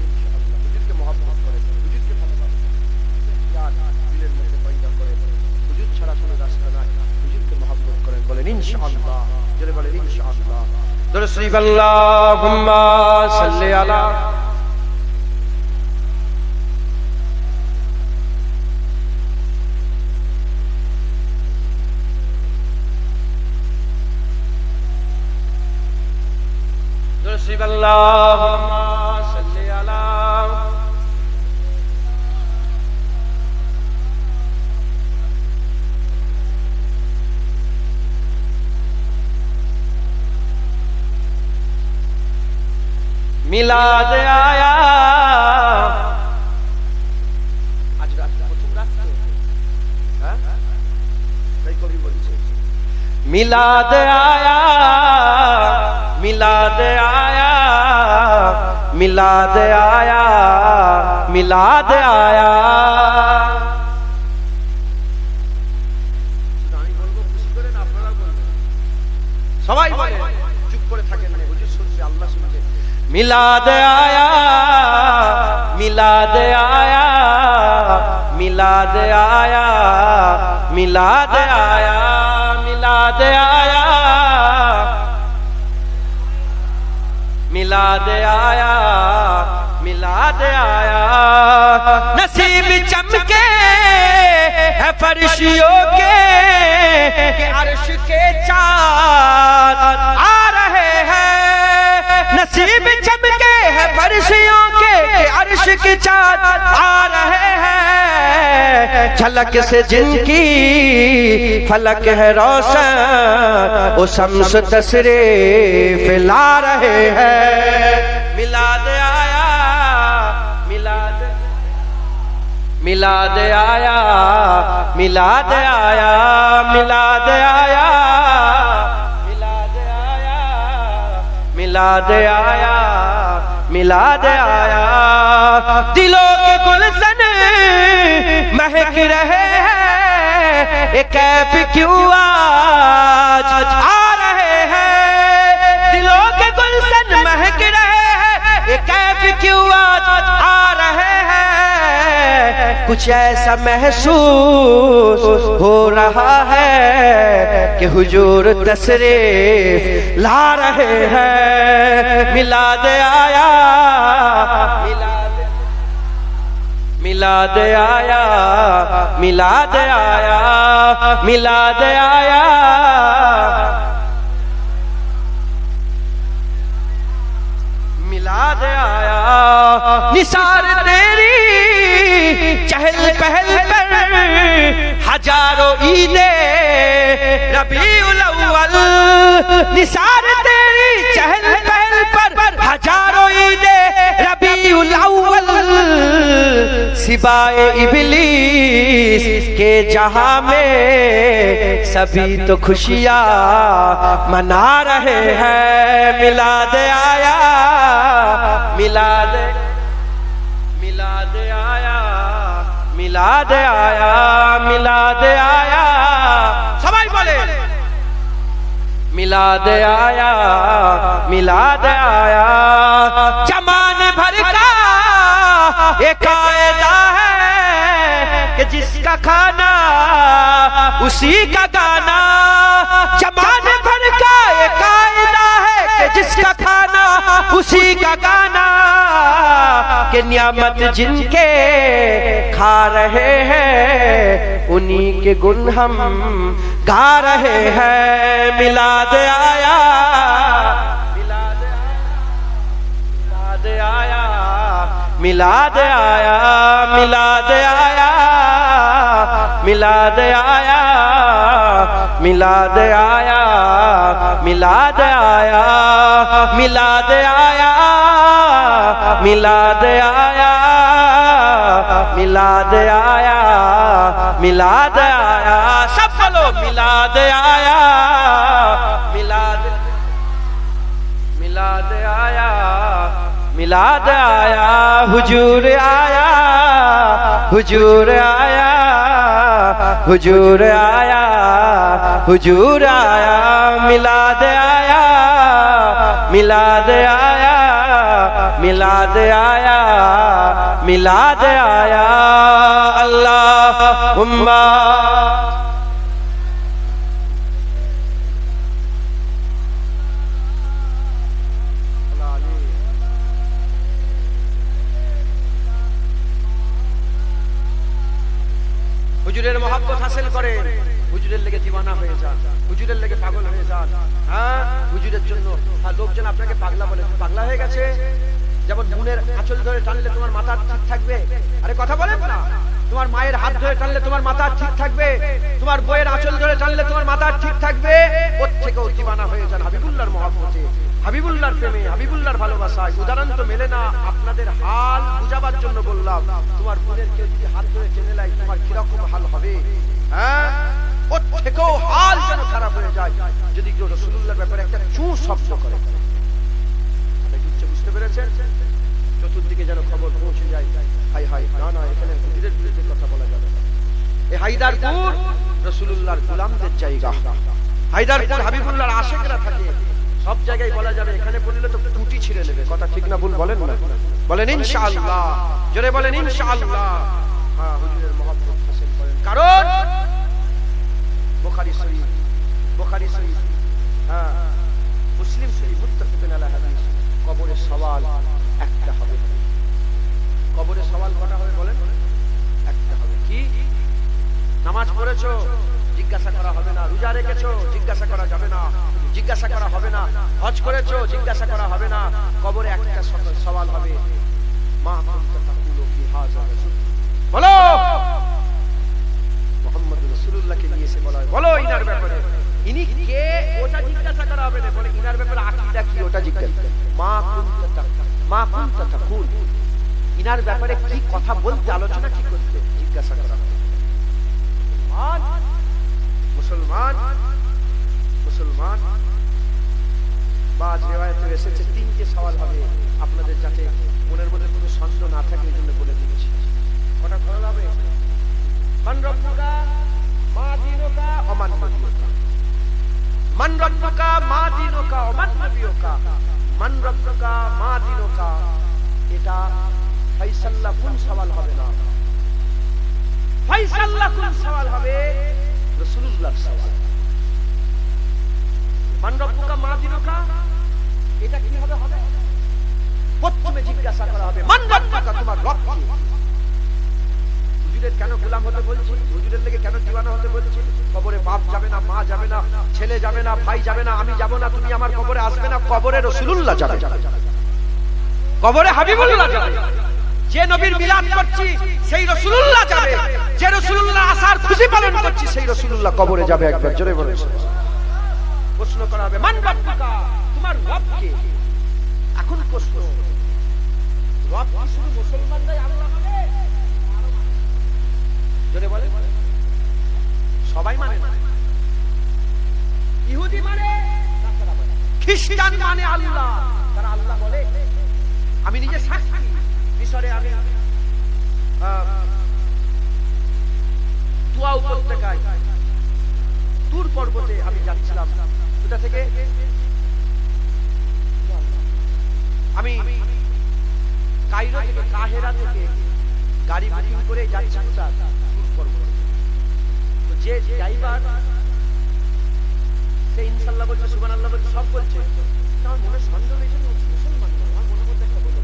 ইনশাআল্লাহ। হুজুরকে মহব্বত করে হুজুরকে ভালোবাসবো, যার দিলের মধ্যে পয়দা করে হুজুর ছাড়া কোনো রাস্তা নাই, হুজুরকে মহব্বত করেন। বলেন ইনশাআল্লাহ, জোরে বলেন ইনশাআল্লাহ। দরুদ শরীফ আল্লাহুম্মা সাল্লি আলা اللهم صل على মিলাদ আয়া। আজ রাত প্রথম রাত, হ্যাঁ তাই কবি বলছে মিলাদ আয়া, মিলাদ আয়া, মিলাদ আয়া, মিলাদ আয়া। আমি বলবো খুশি করে না, আপনারা বলবেন, সবাই বলে, চুপ করে থাকেন না, হুজুর শুনছে, আল্লাহ শুনছে। মিলাদ আয়া, মিলাদ আয়া, মিলাদ আয়া, মিলাদ আয়া, মিলাদ আয়া, मिलाद आया, मिलाद आया। नसीब चमके है फर्शियों के अर्श के चाँद आ रहे हैं। नसीब चमके है फर्शियों के अर्श के चाँद आ रहे हैं। झलक से जिनकी फलक है रोशन, वो शम्स तशरीफ ला रहे हैं। मिलाद आया, मिलाद, मिलाद आया, मिलाद आया, मिलाद आया, मिलाद आया, मिलाद आया, मिलाद आया। दिलों के गुलशन महक रहे हैं, एक कैफ क्यों आज आ रहे हैं। दिलों के गुलशन महक रहे हैं, एक कैफ क्यों आज आ रहे हैं। कुछ ऐसा महसूस हो रहा है कि हुजूर तशरीफ ला रहे हैं। मिलाद आया, मिलाद, मिलाद आया, मिलाद आया, मिलाद आया, मिलाद आया। निसार तेरी चहल पहल पर हजारों ईदे रबीउल अव्वल निसार तेरी चहल पहल पर हजारों ईदे रबीउल अव्वल सिवाए इब्लीस के जहां में सभी तो खुशियां मना रहे हैं। मिलाद आया मिलाद मिलाद आया मिलाद आया मिलाद आया सबाई बोले मिलाद आया मिलाद आया। जमाने भर का ये कायदा है कि जिसका खाना उसी का गाना। जमाने भर का ये कायदा है कि जिसका खाना उसी का गाना। कि नियामत जिनके खा रहे हैं उन्हीं के गुण हम गा रहे हैं। मिलाद आया मिलाद आया मिलाद आया मिलाद आया मिलाद आया मिलाद आया मिलाद आया मिलाद आया मिलाद आया मिलाद आया मिलाद आया। सब बोलो मिलाद आया मिलाद मिलाद आया मिलाद आया। हुजूर आया हुजूर आया हुजूर आया हुजूर आया। मिलाद आया मिलाद आया मिलाद आया मिलाद आया। अल्लाहुम्मा হুজুরের মহব্বত হাসিল করে হুজুরের লেগে দিওয়ানা হয়ে যান হুজুরের লেগে পাগল হয়ে যান। হ্যাঁ হুজুরের জন্য লোকজন আপনাকে পাগলা বলে পাগলা হয়ে গেছে। যেমন বোনের আঁচল ধরে টানলে তোমার মাথা ঠিক থাকবে। আরে কথা বলেন না। তোমার মায়ের হাত ধরে টানলে তোমার মাথা ঠিক থাকবে। তোমার বইয়ের আঁচল ধরে টানলে তোমার মাথা ঠিক থাকবে। ওর থেকেও দিওয়ানা হয়ে যান হাবিবুল্লাহর মহব্বতে হাবিবুল্লাহর প্রেমে হাবিবুল্লাহর ভালোবাসায়। উদাহরণ তো মেলে না, আপনাদের হাল বুঝাবার জন্য বললাম। তোমার বোনের কেউ যদি হাত ধরে টেনে নেয় তোমার কিরকম হাল হবে? হ্যাঁ ওর থেকেও হাল যেন খারাপ হয়ে যায় যদি কেউ রাসূলুল্লাহর ব্যাপারে একটা চু শব্দ করে। বুঝতে পেরেছেন? চতুর্দিকে যেন খবর পৌঁছে যায় হাই হাই না না এখানে হুজুরের বিরুদ্ধে কথা বলা যাবে না। এই হায়দারপুর রাসূলুল্লাহর গোলামদের জায়গা। হায়দারপুর হাবিবুল্লাহর আশিকরা থাকে। সব জায়গায় বলা যাবে এখানে বললে তো টুটি ছিঁড়ে নেবে। কথা ঠিক না ভুল বলেন না? বলেন ইনশাআল্লাহ, জোরে বলেন ইনশাআল্লাহ। হ্যাঁ হুজুরের মহব্বত হাসিল করেন। কারণ বুখারী শরীফ হ্যাঁ মুসলিম শরীফ মুত্তাফিকুন আলা হাদিস। কবরের সওয়াল একটা হবে। কবরের সওয়াল কটা হবে বলেন? একটা হবে। কি নামাজ পড়েছো জিজ্ঞাসা করা হবে না। রোজা রেখেছো জিজ্ঞাসা করা যাবে না, জিজ্ঞাসা করা হবে না। হজ করেছো জিজ্ঞাসা করা হবে না। কবরে একটা সওয়াল হবে, মা কুনতা তাকুলু ফি হাযা রাসূল। বলো মুহাম্মদ রাসূলুল্লাহকে নিয়ে এসে বলা হয় বলো ইনার ব্যাপারে ইনি কে ওটা জিজ্ঞাসা করা হবে না। বলে ইনার ব্যাপারে আকীদা কি ওটা জিজ্ঞাসা। মা কুনতা তাকুল ইনার ব্যাপারে কি কথা বলতে আলোচনা কি করতে জিজ্ঞাসা করা হবে। মুসলমান মুসলমান বাজ রিওয়ায়াতে এসেছে তিনটে সওয়াল হবে আপনাদের, যাতে মনের মধ্যে কোনো সন্দেহ না থাকে এই জন্য বলে দিচ্ছি। কটা সওয়াল হবে? মান রব্বুকা মা দীনুকা ওয়া মান নবিয়ুকা। মান রব্বুকা মা দীনুকা ওয়া মান নবিয়ুকা। মান রব্বুকা মা দীনুকা এটা ফাইসাল্লা কোন সওয়াল হবে না। ফাইসাল্লা কোন সওয়াল হবে? রাসূলুল্লাহর সওয়াল। মান রব্বুকা মা দীনুকা এটা কি হবে? হবে প্রথমে জিজ্ঞাসা করা হবে মান রব্বুকা তোমার রব কি। হুজুরের কেন গোলাম হতে বলছি? হুজুরের লেগে কেন দিওয়ানা হতে বলছি? কবরে বাপ যাবে না, মা যাবে না, ছেলে যাবে না, ভাই যাবে না, আমি যাব না, তুমি আমার কবরে আসবে না। কবরে রাসূলুল্লাহ যাবে, কবরে হাবিবুল্লাহ যাবে। যে নবীর মিলাদ করছি সেই রাসূলুল্লাহ যাবে। যে রাসূলুল্লাহ আসার খুশি পালন করছি সেই রাসূলুল্লাহ কবরে যাবে। একবার জোরে বলুন। প্রশ্ন করা হবে মান রব্বুকা, তোমার রব কে? এখন প্রশ্ন, রব কি শুধু মুসলমানরাই আল্লাহ মানে? জোরে বলে, সবাই মানে না। ইহুদি মানে, খ্রিস্টান মানে আল্লাহ, তারা আল্লাহ বলে। আমি নিজে সাক্ষী, মিশরে আমি তুয়া উপত্যকায় তুর পর্বতে আমি যাচ্ছিলাম। কোথা থেকে? আমি কায়রো থেকে, কাহেরা থেকে গাড়ি বুকিং করে যাচ্ছি তুর পর্বতে। তো যে ড্রাইভার সে ইনশাআল্লাহ বলছে, সুবহানাল্লাহ বলছে, সব বলছে। আমার মনে সন্দেহ হয়েছে মুসলমান, আমার মনের মধ্যে একটা বললো,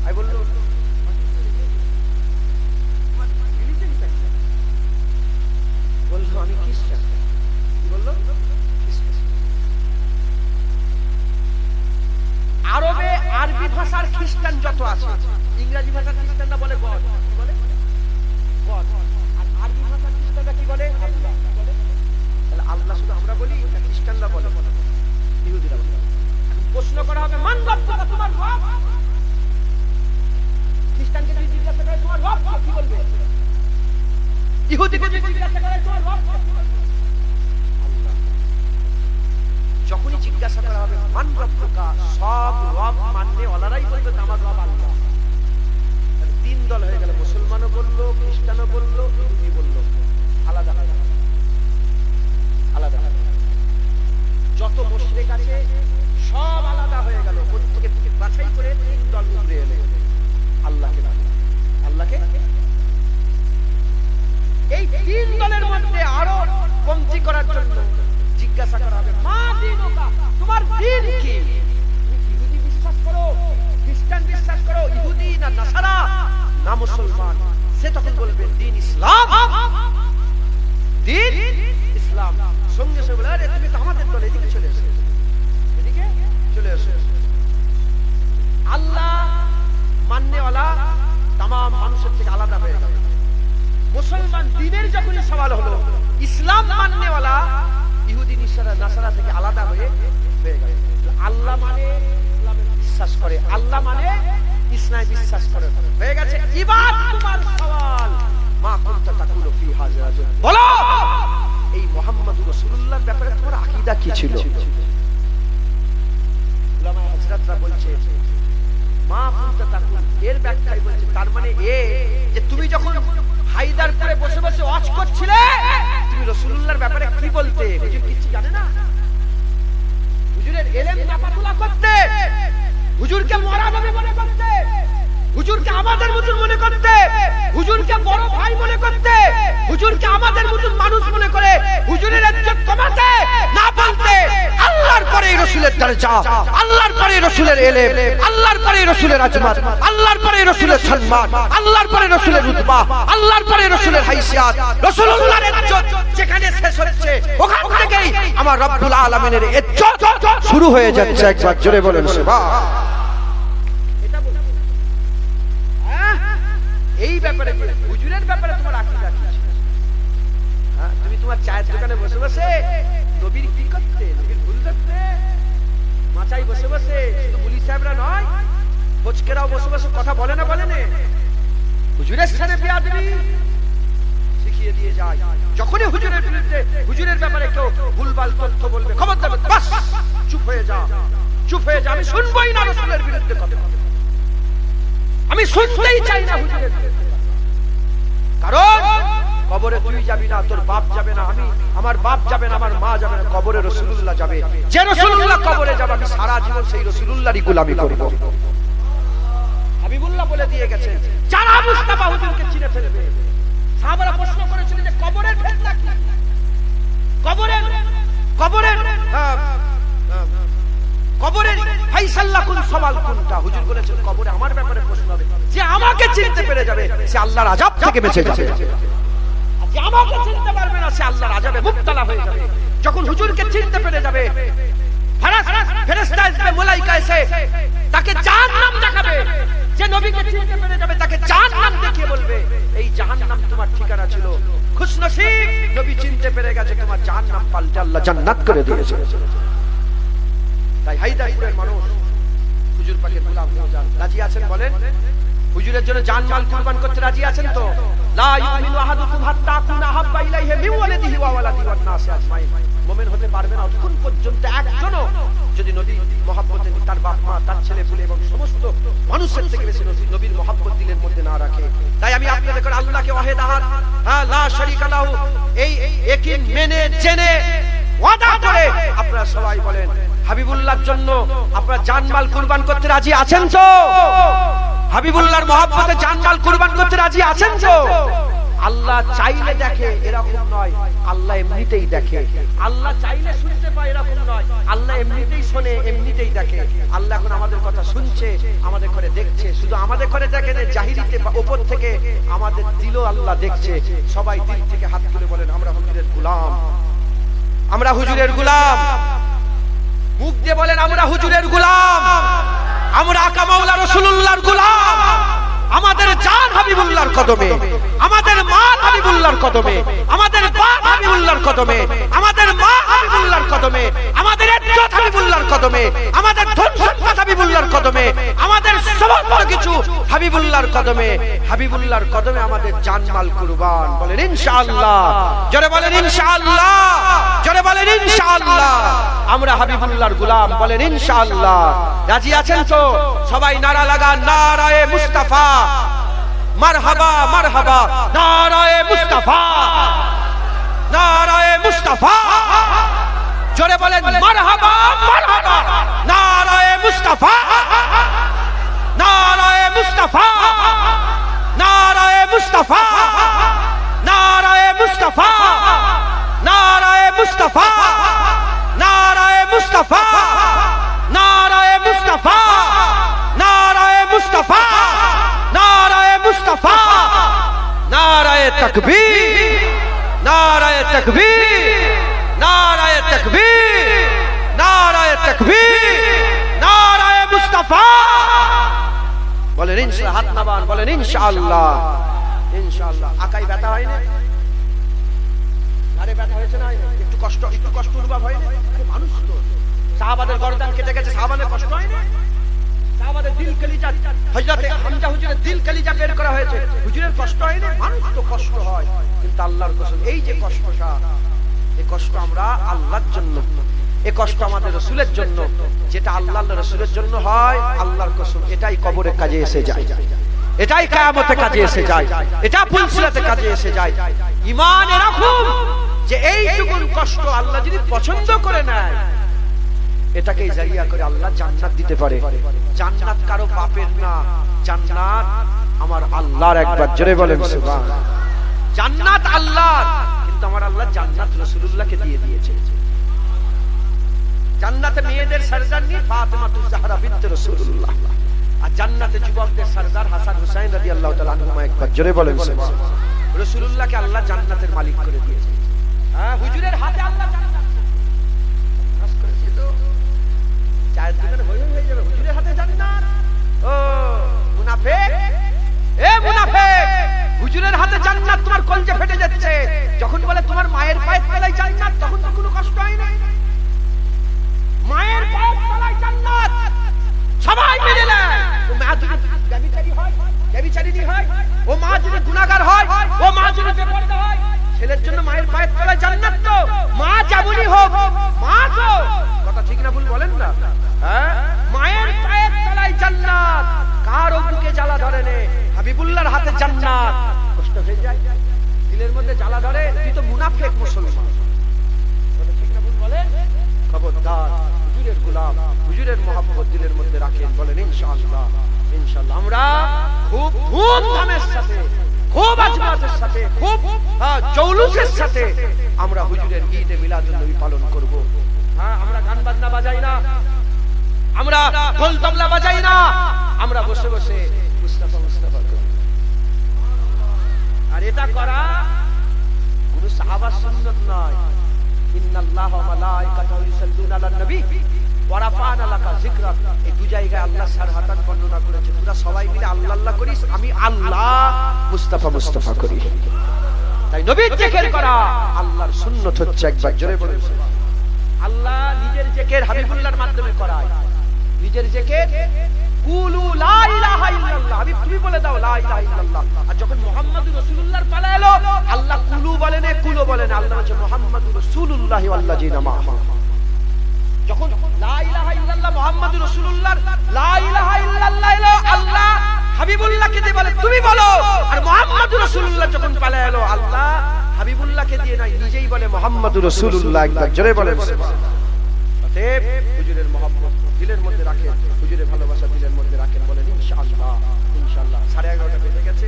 আমি বললো বললো আমি খ্রিস্টান। কি বললো? আরবে আরবি ভাষার খ্রিস্টান যত আছে, ইংরেজি ভাষার খ্রিস্টানরা বলে গড, কি বলে? গড। আর আরবি ভাষার খ্রিস্টানরা কি বলে? আল্লাহ। তাহলে আল্লাহ শুধু আমরা বলি না খ্রিস্টানরা বলে, ইহুদিরা বলে? প্রশ্ন করা হবে মান রব্বুকা, তোমার রব? খ্রিস্টানকে যদি জিজ্ঞাসা করে তোমার রব কি বলবে? ইহুদিকে যদি জিজ্ঞাসা করে তোমার রব কি বলবে? আল্লাহ। যখনই জিজ্ঞাসা করা হবে মান রব্বুকা, সব রব মানলে ওলারাই বলবে আমার রব আল্লাহ। তিন দল হয়ে গেল, মুসলমানও বললো, খ্রিস্টানও বললো, ইহুদি বললো। আলাদা আলাদা যত মুশরিক আছে সব আলাদা হয়ে গেল। প্রত্যেকে বাছাই করে তিন দল উঠে এলে আল্লাহকে, আল্লাহকে। এই তিন দলের মধ্যে আরো কমতি করার জন্য জিজ্ঞাসা করা হবে মা দীনুকা, তোমার দিন কি? ইহুদি বিশ্বাস করো, খ্রিস্টান বিশ্বাস করো, ইহুদি না নাসারা না মুসলমান? সে তখন বলবে দিন ইসলাম, দিন ইসলাম। সঙ্গে সঙ্গে বলে আরে তুমি তো আমাদের দলে, এদিকে চলে এসো, এদিকে চলে এসো। আল্লাহ মাননেওয়ালা তাম মানুষের থেকে আলাদা হয়ে গেল। মুসলমান দিনের যখনই সওয়াল হলো, ইসলাম মাননেওয়ালা ইহুদি নাসারা থেকে আলাদা হয়ে গেল। আল্লাহ মানে ইসলামে বিশ্বাস করে, আল্লাহ মানে ইসলামে বিশ্বাস করে, হয়ে গেছে। এবার তোমার সওয়াল মা কুনতা তাকুলু ফি হাযা রাজুল, বলো এই মুহাম্মদুর রাসূলুল্লাহর ব্যাপারে তোমার আকীদা কি ছিল? উলামা হযরতরা বলছে মা কুনতা তাকুল, এর ব্যাখ্যায় বলছে তার মানে যে তুমি যখন হায়দারপুরে বসে বসে ওয়াজ করছিলে, তুমি রাসূলুল্লাহর ব্যাপারে কি বলতে? হুজুর কিছু জানে না, হুজুরের ইলম নাপাতুলা করতে, হুজুরকে মরা নবী মনে করতে, হুজুরকে আমাদের মতন মনে করতে, হুজুরকে বড় ভাই মনে করতে, হুজুরকে আমাদের মতন মানুষ মনে করে হুজুরের ইজ্জত কমাতে না বলতে। আল্লাহর পরে রাসূলের দরজা, আল্লাহর পরে রাসূলের ইলম, আল্লাহর পরে রাসূলের আজমত, আল্লাহর পরে রাসূলের সম্মান, আল্লাহর পরে রাসূলের রুতবা, আল্লাহর পরে রাসূলের হাইসিয়াত, রাসূলুল্লাহর ইজ্জত যেখানে শেষ হচ্ছে ওখান থেকেই আমার রব্বুল আলামিনের ইজ্জত শুরু হয়ে যাচ্ছে। একবার জোরে বলেন সুবহান। এই ব্যাপারে হুজুরের ব্যাপারে তোমার আকীদা কি? তুমি তোমার চায়ের দোকানে বসে বসে নবীর কি করতে, নবীর ভুল করতে, মাচাই বসে বসে, শুধু মুলি সাহেবরা নয় ফজকেরাও বসে বসে কথা বলে না, বলে না, হুজুরের সামনে বেয়াদবি শিখিয়ে দিয়ে যায়। যখনই হুজুরের বিরুদ্ধে, হুজুরের ব্যাপারে কেউ ভুলভাল তথ্য বলবে, খবর দেবে, বাস চুপ হয়ে যা, চুপ হয়ে যা, আমি শুনবই না রাসূলের বিরুদ্ধে কথা, আমি শুনতেই চাই না হুজুরের বিরুদ্ধে। কারণ কবরে তুই যাবি না, তোর বাপ যাবে না, আমি আমার বাপ যাবে না, আমার মা যাবে না, কবরে রাসূলুল্লাহ যাবে। যে রাসূলুল্লাহ কবরে যাবে, আমি সারা জীবন সেই রাসূলুল্লাহরই গোলামি করব। হাবিবুল্লাহ বলে দিয়ে গেছেন, যারা মুস্তাফা হুজুরকে চিনে ফেলবে। সাহাবারা প্রশ্ন করেছিলেন যে কবরের ফেতনা কি? কবরের ফাইসাল্লাহ কোন সওয়াল কোনটা? হুজুর বলেছেন কবরে আমার ব্যাপারে প্রশ্ন হবে। যে আমাকে চিনতে পেরে যাবে সে আল্লাহর আযাব থেকে বেঁচে যাবে, আর যে আমাকে চিনতে পারবে না সে আল্লাহর আযাবে মুবতালা হয়ে যাবে। যখন হুজুরকে চিনতে পেরে যাবে, ফেরেশতা আসবে, মালায়েকা এসে তাকে জাহান্নাম দেখাবে। যে নবীকে চিনতে পেরে যাবে তাকে জাহান্নাম দেখিয়ে বলবে এই জাহান্নাম তোমার ঠিকানা ছিল, খুশনসিব নবী চিনতে পেরে গেছে, তোমার জাহান্নাম পাল্টে আল্লাহ জান্নাত করে দিয়েছে। তাই হায়দারপুরের মানুষ হুজুর পাকের গোলাম হয়ে যান। রাজি আছেন বলেন? হুজুরের জন্য জান মাল কুরবান করতে রাজি আছেন তো? লা ইউমিনু আহাদুকুম হাত্তা কুনা হাব্বা ইলাইহি মিন ওয়ালিদিহি ওয়া ওয়ালাদিহি ওয়ান নাসি আজমাইন। মুমিন হতে পারবে না ততক্ষণ পর্যন্ত একজনও যদি নবীর মহব্বতে তার বাপ মা তার ছেলে পুলে এবং সমস্ত মানুষের থেকে বেশি নবীর মহব্বত দিলের মধ্যে না রাখে। তাই আমি আপনাদের করে আল্লাহকে ওয়াহিদ আহাদ লা শারীকা লাহু এই একই মেনে জেনে ওয়াদা করে আপনারা সবাই বলেন হাবিবুল্লাহর জন্য আপনারা জানমাল কুরবান করতে রাজি আছেন তো? হাবিবুল্লাহর মহব্বতে জানমাল কুরবান করতে রাজি আছেন তো? আল্লাহ চাইলে দেখে এরকম নয়, আল্লাহ এমনিতেই দেখে। আল্লাহ চাইলে শুনতে পায় এরকম নয়, আল্লাহ এমনিতেই শোনে, এমনিতেই দেখে। আল্লাহ এখন আমাদের কথা শুনছে, আমাদের ঘরে দেখছে। শুধু আমাদের ঘরে দেখে না, জাহিরিতে উপর থেকে আমাদের দিলও আল্লাহ দেখছে। সবাই দিল থেকে হাত তুলে বলেন আমরা হুজুরের গোলাম, আমরা হুজুরের গোলাম। মুখ দিয়ে বলেন আমরা হুজুরের গোলাম, আমরা আকা মাওলা রাসূলুল্লাহর গোলাম। আমাদের জান হাবিবুল্লাহর কদমে, আমাদের মাল হাবিবুল্লাহর কদমে, আমাদের বাপ হাবিবুল্লাহর কদমে, আমাদের মা হাবিবুল্লাহর কদমে, আমাদের ইজ্জত হাবিবুল্লাহর কদমে, আমাদের ধন সম্পদ হাবিবুল্লাহর কদমে, আমাদের সমস্ত কিছু হাবিবুল্লাহর কদমে। হাবিবুল্লাহর কদমে আমাদের জানমাল কুরবান। বলেন ইনশাআল্লাহ, জোরে বলেন ইনশাআল্লাহ, জোরে বলেন ইনশাআল্লাহ। আমরা হাবিবুল্লাহর গোলাম, বলেন ইনশাআল্লাহ। রাজি আছেন তো? সবাই নারা লাগান, নারায়ে মুস্তাফা, মারহাবা মারহাবা, নারায়ে মুস্তাফা, নারায়ে মুস্তাফা। জোরে বলেন মারহাবা মারহাবা, নারায়ে মুস্তাফা, নারায়ে মুস্তাফা, নারায়ে মুস্তাফা, নারায়ে মুস্তাফা, নারায়ে মুস্তাফা, নারায়ে মুস্তাফা, নারায়ে মুস্তাফা, নারায়ে মুস্তাফা, নারায়ে মুস্তাফা, নারায়ে তাকবীর, নারায়ে তাকবীর, নারায়ে তাকবীর, নারায়ে তাকবীর, নারায়ে মুস্তাফা। বলেন ইনশাআল্লাহ, হাত নামান, বলেন ইনশাআল্লাহ, ইনশাআল্লাহ। আকাই ব্যথা হয় না? আরে ব্যথা হয়েছে না? একটু কষ্ট অনুভব হয় না? মানুষ তো সাহাবাদের গর্দান কেটে গেছে, সাহাবাদের কষ্ট হয় না? সাহাবাদের দিল কলিজা, হযরতে হামজা হুজুরের দিল কলিজা বের করা হয়েছে, হুজুরের কষ্ট হয় না? মানুষ তো কষ্ট হয়, কিন্তু আল্লাহর কসম এই যে কষ্টটা, এই কষ্ট আমরা আল্লাহর জন্য, এই কষ্ট আমাদের রাসূলের জন্য। যেটা আল্লাহর রাসূলের জন্য হয়, আল্লাহর কসম এটাই কবরের কাজে এসে যায়, এটাই কিয়ামতের কাজে এসে যায়, এটা পুলসিরাতের কাজে এসে যায়। ঈমান এরকম যে এইটুকু কষ্ট আল্লাহ যদি পছন্দ করে নেয়, এটাকে জারিয়া করে আল্লাহ জান্নাত দিতে পারে। জান্নাত কারো বাপের না, জান্নাত আমার আল্লাহর। একবার জোরে বলেন সুবহান। জান্নাত আল্লাহর, কিন্তু আমার আল্লাহ জান্নাত রাসূলুল্লাহকে দিয়ে দিয়েছে। জান্নাতে মেয়েদের সরদারনি ফাতেমাতুজ জাহরা বিনত রাসূলুল্লাহ, আর জান্নাতে যুবকদের সরদার হাসান হুসাইন রাদিয়াল্লাহু তাআলা আনহুমা। একবার জোরে বলেন সুবহান। রাসূলুল্লাহকে আল্লাহ জান্নাতের মালিক করে দিয়েছে। হ্যাঁ, হুজুরের হাতে আল্লাহ জান্নাত খাস করেছে তো চায়ের দোকানে হয়ে যাবে, হুজুরের হাতে জান্নাত। ও মুনাফিক, এ মুনাফিক, হুজুরের হাতে জান্নাত তোমার কলজে ফেটে যাচ্ছে। যখন বলে তোমার মায়ের পায়ের তলায় জান্নাত, তখন তো কোনো কষ্ট হয় না। মায়ের পায়ের তলায় জান্নাত সবাই মেনে নেয়। ও মা যদি ব্যভিচারী হয়, ব্যভিচারিণী হয়, ও মা যদি গুনাহগার হয়, ও মা যদি বেপরদা হয়, ছেলের জন্য মায়ের পায়ের তলায় জান্নাত। তো মা যেমনই হোক, মা তো কথা ঠিক না ভুল বলেন না? হ্যাঁ, মায়ের পায়ের তলায় জান্নাত। কার বুকে জ্বালা ধরে নে, হাবিবুল্লাহর হাতে জান্নাত। কষ্ট হয়ে যায়, দিলের মধ্যে জ্বালা ধরে, তুই তো মুনাফিক মুসলমান। কথা ঠিক না ভুল বলেন? খবরদার, হুজুরের গোলাম, হুজুরের মহব্বত দিলের মধ্যে রাখেন। বলেন ইনশাআল্লাহ, ইনশাআল্লাহ। আমরা খুব ধুমধামের সাথে, খুব আজমাতের সাথে, খুব জৌলুসের সাথে আমরা হুজুরের ঈদে মিলাদুন নবী পালন করব। হ্যাঁ, আমরা গান বাজনা বাজাই না, আমরা ঢোল তবলা বাজাই না, আমরা বসে বসে মুস্তাফা মুস্তাফা করি। আর এটা করা কোন সাহাবার সুন্নাত নয়। ইন্নাল্লাহা ওয়া মালাইকাতাহু ইউসাল্লুনা আলান নবী ওয়ারাফা'না লাকা যিকরাক, এই দুই জায়গায় আল্লাহ সারহাতান বর্ণনা করেছে। তোরা সবাই মিলে আল্লাহ আল্লাহ করিস, আমি আল্লাহ মুস্তাফা মুস্তাফা করি। তাই নবীর জিকির করা আল্লাহর সুন্নাত হচ্ছে। একবার জোরে বলুন সুবহানাল্লাহ। আল্লাহ নিজের জিকির হাবিবুল্লাহর মাধ্যমে করায়। নিজের জিকির কুলু লা ইলাহা ইল্লাল্লাহ, হাবিব তুমি বলে দাও লা ইলাহা ইল্লাল্লাহ। আর যখন মুহাম্মাদুর রাসূলুল্লাহর পালা এলো, আল্লাহ কুলু বলেন কুলো বলেন, আল্লাহ বলেছে মুহাম্মাদুর রাসূলুল্লাহি ওয়াল্লাযিনা মাআহু। যখন লা ইলাহা ইল্লাল্লাহ মুহাম্মাদুর রাসূলুল্লাহর লা ইলাহা ইল্লাল্লাহ এলো, আল্লাহ হাবিবুল্লাহকে দিয়ে বলে তুমি বলো। আর মুহাম্মাদুর রাসূলুল্লাহ যখন পালা এলো, আল্লাহ হাবিবুল্লাহকে দিয়ে নাই, নিজেই বলে মুহাম্মাদুর রাসূলুল্লাহ। একবার জোরে বলেন সুবহানাল্লাহ। অতএব হুজুরের মহব্বত দিলের মধ্যে রাখেন, হুজুরের ভালোবাসা দিলের মধ্যে রাখেন, বলেন ইনশাআল্লাহ। ইনশাআল্লাহ 11:30 বেজে গেছে,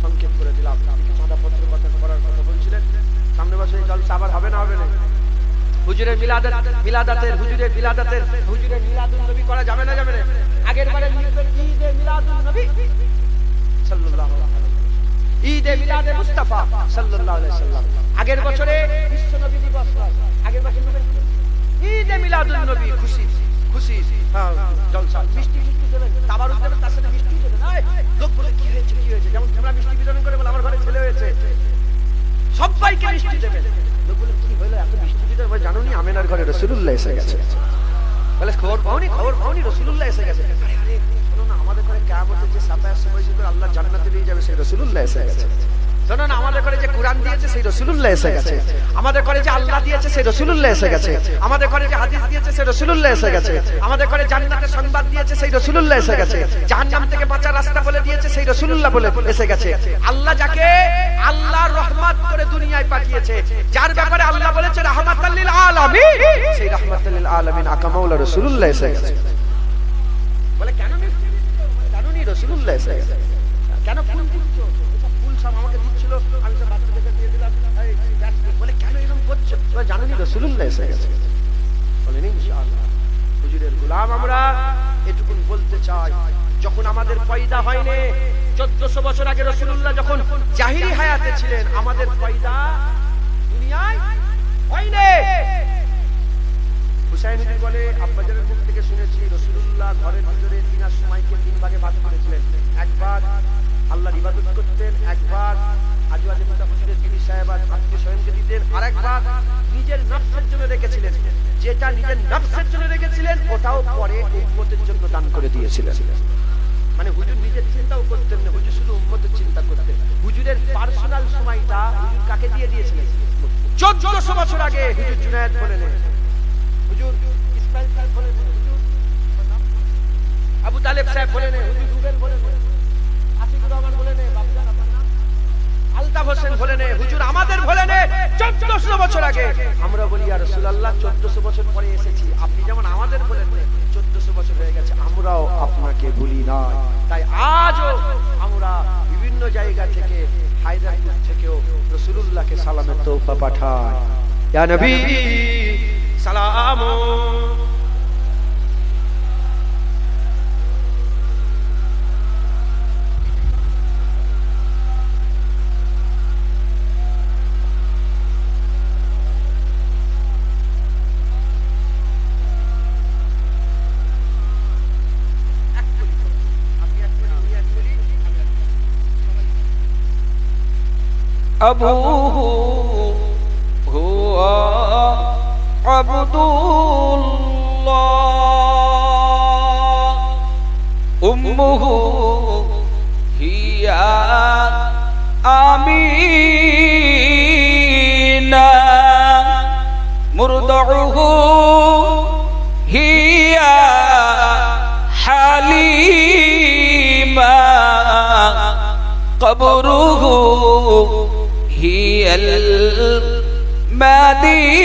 সংক্ষেপ করে দিলাম। কিছু চাঁদাপত্র কথা করার কথা বলছিলেন, সামনে বছর জলসা আবার হবে না হবে না? হুজুরের মিলাদাতের হুজুরের মিলাদুন নবী করা যাবে না যাবে না? আগের বারে লিখবেন ঈদে মিলাদুন নবী সাল্লাল্লাহু আলাইহি ওয়াসাল্লাম, ঈদে মিলাদে মুস্তাফা সাল্লাল্লাহু আলাইহি ওয়াসাল্লাম। আগের বছরে বিশ্ব নবী দিবস নয়, আগের বছর ঈদে মিলাদুন নবী। খুশি খুশি, হ্যাঁ জলসা, মিষ্টি মিষ্টি দেবেন, তাবারুক দেবেন, তার সাথে মিষ্টি দেবেন। লোক বলে কি হয়েছে কি হয়েছে, যেমন তোমরা মিষ্টি বিতরণ করে বলে আমার ঘরে ছেলে হয়েছে, সবাইকে মিষ্টি দেবেন। লোক বলে কি হলো এত মিষ্টি বিতরণ, বলে জানো নি আমেনার ঘরে রাসূলুল্লাহ এসে গেছে। বলে খবর পাওনি রাসূলুল্লাহ এসে গেছে। আরে আরে শোনো না, আমাদের ঘরে কিয়ামতের যে সাফায়াত সময় করে আল্লাহ জান্নাতে নিয়ে যাবে, সেই রাসূলুল্লাহ এসে গেছে। শোনো না, আমাদের ঘরে যে কোরআন দিয়েছে সেই রাসূলুল্লাহ এসে গেছে। আমাদের ঘরে যে আল্লাহ দিয়েছে সেই রাসূলুল্লাহ এসে গেছে। আমাদের ঘরে যে হাদিস দিয়েছে সেই রাসূলুল্লাহ এসে গেছে। আমাদের ঘরে জান্নাতের সংবাদ দিয়েছে সেই রাসূলুল্লাহ এসে গেছে। জাহান্নাম থেকে বাঁচার রাস্তা বলে দিয়েছে সেই রাসূলুল্লাহ বলে এসে গেছে। আল্লাহ যাকে আল্লাহর রহমত করে দুনিয়ায় পাঠিয়েছে, যার ব্যাপারে আল্লাহ বলেছে রাহমাতাল লিল আলামিন, সেই রাহমাতাল লিল আলামিন আকা মাওলা রাসূলুল্লাহ এসে গেছে। বলে কেন মিষ্টি দিচ্ছো, জানোনি রাসূলুল্লাহ এসে গেছে। কেন ফুল দিচ্ছ, ফুল সব আমাকে দিচ্ছিল, আমি সব বাচ্চাদেরকে দিয়ে দিলাম। বলে কেন এরকম করছো, তোমরা জানো নি রাসূলুল্লাহ এসে গেছে। বলেন ইনশাআল্লাহ। হুজুরের গোলাম আমরা এটুকুন বলতে চাই, যখন আমাদের পয়দা হয়নি, 1400 বছর আগে রাসূলুল্লাহ যখন জাহিরি হায়াতে ছিলেন, আমাদের পয়দা দুনিয়ায় হয়নি। হুসাইন নবী বলে, আব্বাজানের মুখ থেকে শুনেছি রাসূলুল্লাহ ঘরের ভিতরে দিনার সময়কে 3 ভাগে ভাগ করেছিলেন। একবার আল্লাহর ইবাদত করতেন, একবার আজওয়াজে মুতাফাসসিরের বিবি সাহেবা আত্মীয় স্বয়ংকে দিতেন, আরেকবার নিজের নফসের জন্য রেখেছিলেন। যেটা নিজের নফসের জন্য রেখেছিলেন ওটাও পরে উম্মতের জন্য দান করে দিয়েছিলেন। মানে হুজুর নিজের চিন্তাও করতেন না, হুজুর শুধু উম্মতের চিন্তা করতেন। হুজুরের পার্সোনাল সময়টা হুজুর কাকে দিয়ে দিয়েছিলেন? 1400 বছর আগে হুজুর জুনায়েদ বলে নেন, হুজুর ইসমাইল সাহেব বলে নেন, হুজুর আবু তালেব সাহেব বলে নেন, হুজুর রুবেল বলে নেন, আসিফুর রহমান বলে নেন, বাবজান আপনার নাম আলতাফ হোসেন বলে নেন, হুজুর আমাদের বলে নেন 1400 বছর আগে। আমরা বলি ইয়া রাসূলুল্লাহ 1400 বছর পরে এসেছি, আপনি যেমন আমাদের বলেন 1400 বছর হয়ে গেছে, আমরাও আপনাকে ভুলি না। তাই আজও আমরা বিভিন্ন জায়গা থেকে, হায়দারপুর থেকেও রাসূলুল্লাহকে সালামের তোহফা পাঠাই। ইয়া নবী সালাম। أبوه هو عبد الله أمه هي آمينة مرضعه هي حليمة قبره هي المدينة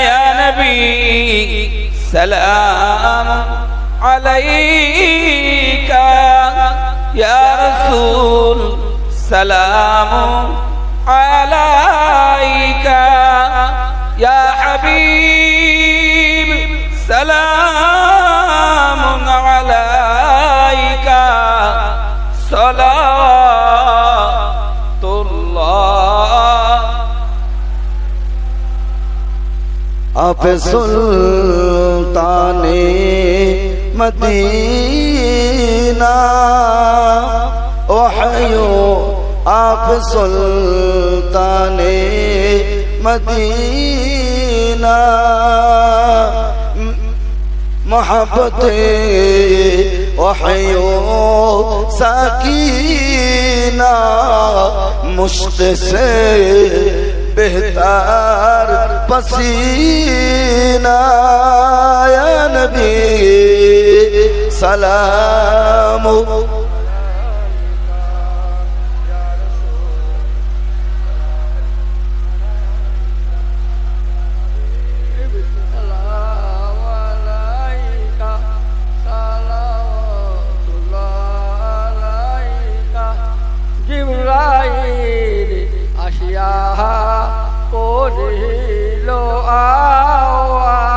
يا نبي سلام عليك يا رسول سلام عليك يا حبيب سلام عليك صلاة الله आप सुल्ताने मदीना ओहयो आप सुल्ताने मदीना मोहब्बते ओहयो सकीना मुश्त से बेहतर पसीना या नबी सलाम করিলো আওয়াজ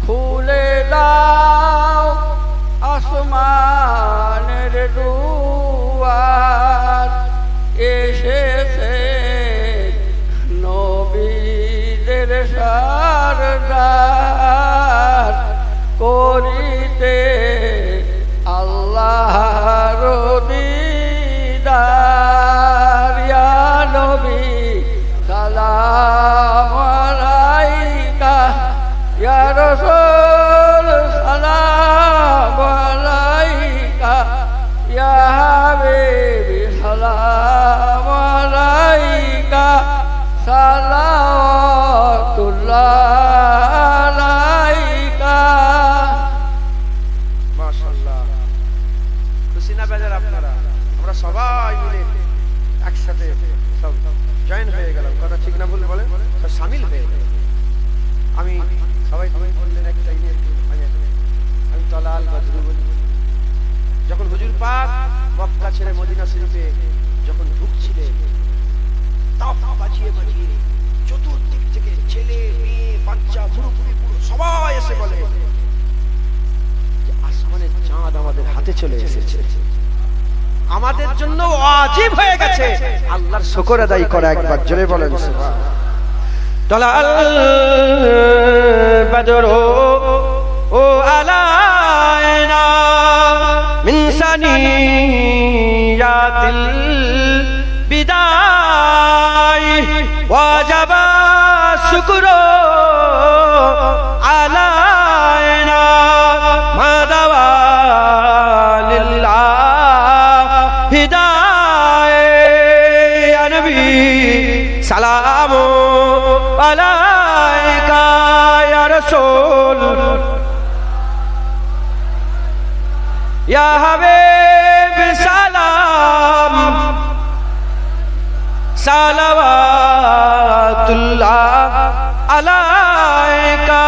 খুলে দাও আসমানের দুয়ার এসেছে নবীদের সরদার করিতে আল্লাহর দিদার ইয়া নবী সালাম আলাইকা ইয়া রাসূল সালাম আলাইকা ইয়া হাবিবি সালাম আলাইকা সালাওয়াতুল্লাহ আলাইকা। মাশাআল্লাহ, খুশি না বেজার আপনারা? আমরা সবাই মিলে একসাথে সব জয়েন হয়ে গেলাম, কথা ঠিক না ভুল বলেন, সব শামিল হয়ে গেলাম। আমি সবাই বললেন একটা আমি তলাল বদরু বলি। যখন হুজুর পাক মক্কা ছেড়ে মদিনা শরীফে যখন ঢুকছিলেন, তাপ বাজিয়ে বাজিয়ে চতুর্দিক থেকে ছেলে মেয়ে বাচ্চা মুরুব্বি পুরো সবাই এসে বলে যে আসমানের চাঁদ আমাদের হাতে চলে এসেছে, আমাদের জন্য ওয়াজিব হয়ে গেছে আল্লাহর শুকর আদায় করা। একবার জোরে বলেন সুবহান। তলাল বদরু ও আলাইনা মিন সানিয়াতিল বিদাই ওয়াজাবা শুকরু আলাইনা মাদাওয়া লিল্লাহ হিদায়ে ইয়া নবী সালাম আলাইকা ইয়া রাসূল ইয়া হাবিব সালাম সালাওয়াতুল্লাহ আলাইকা।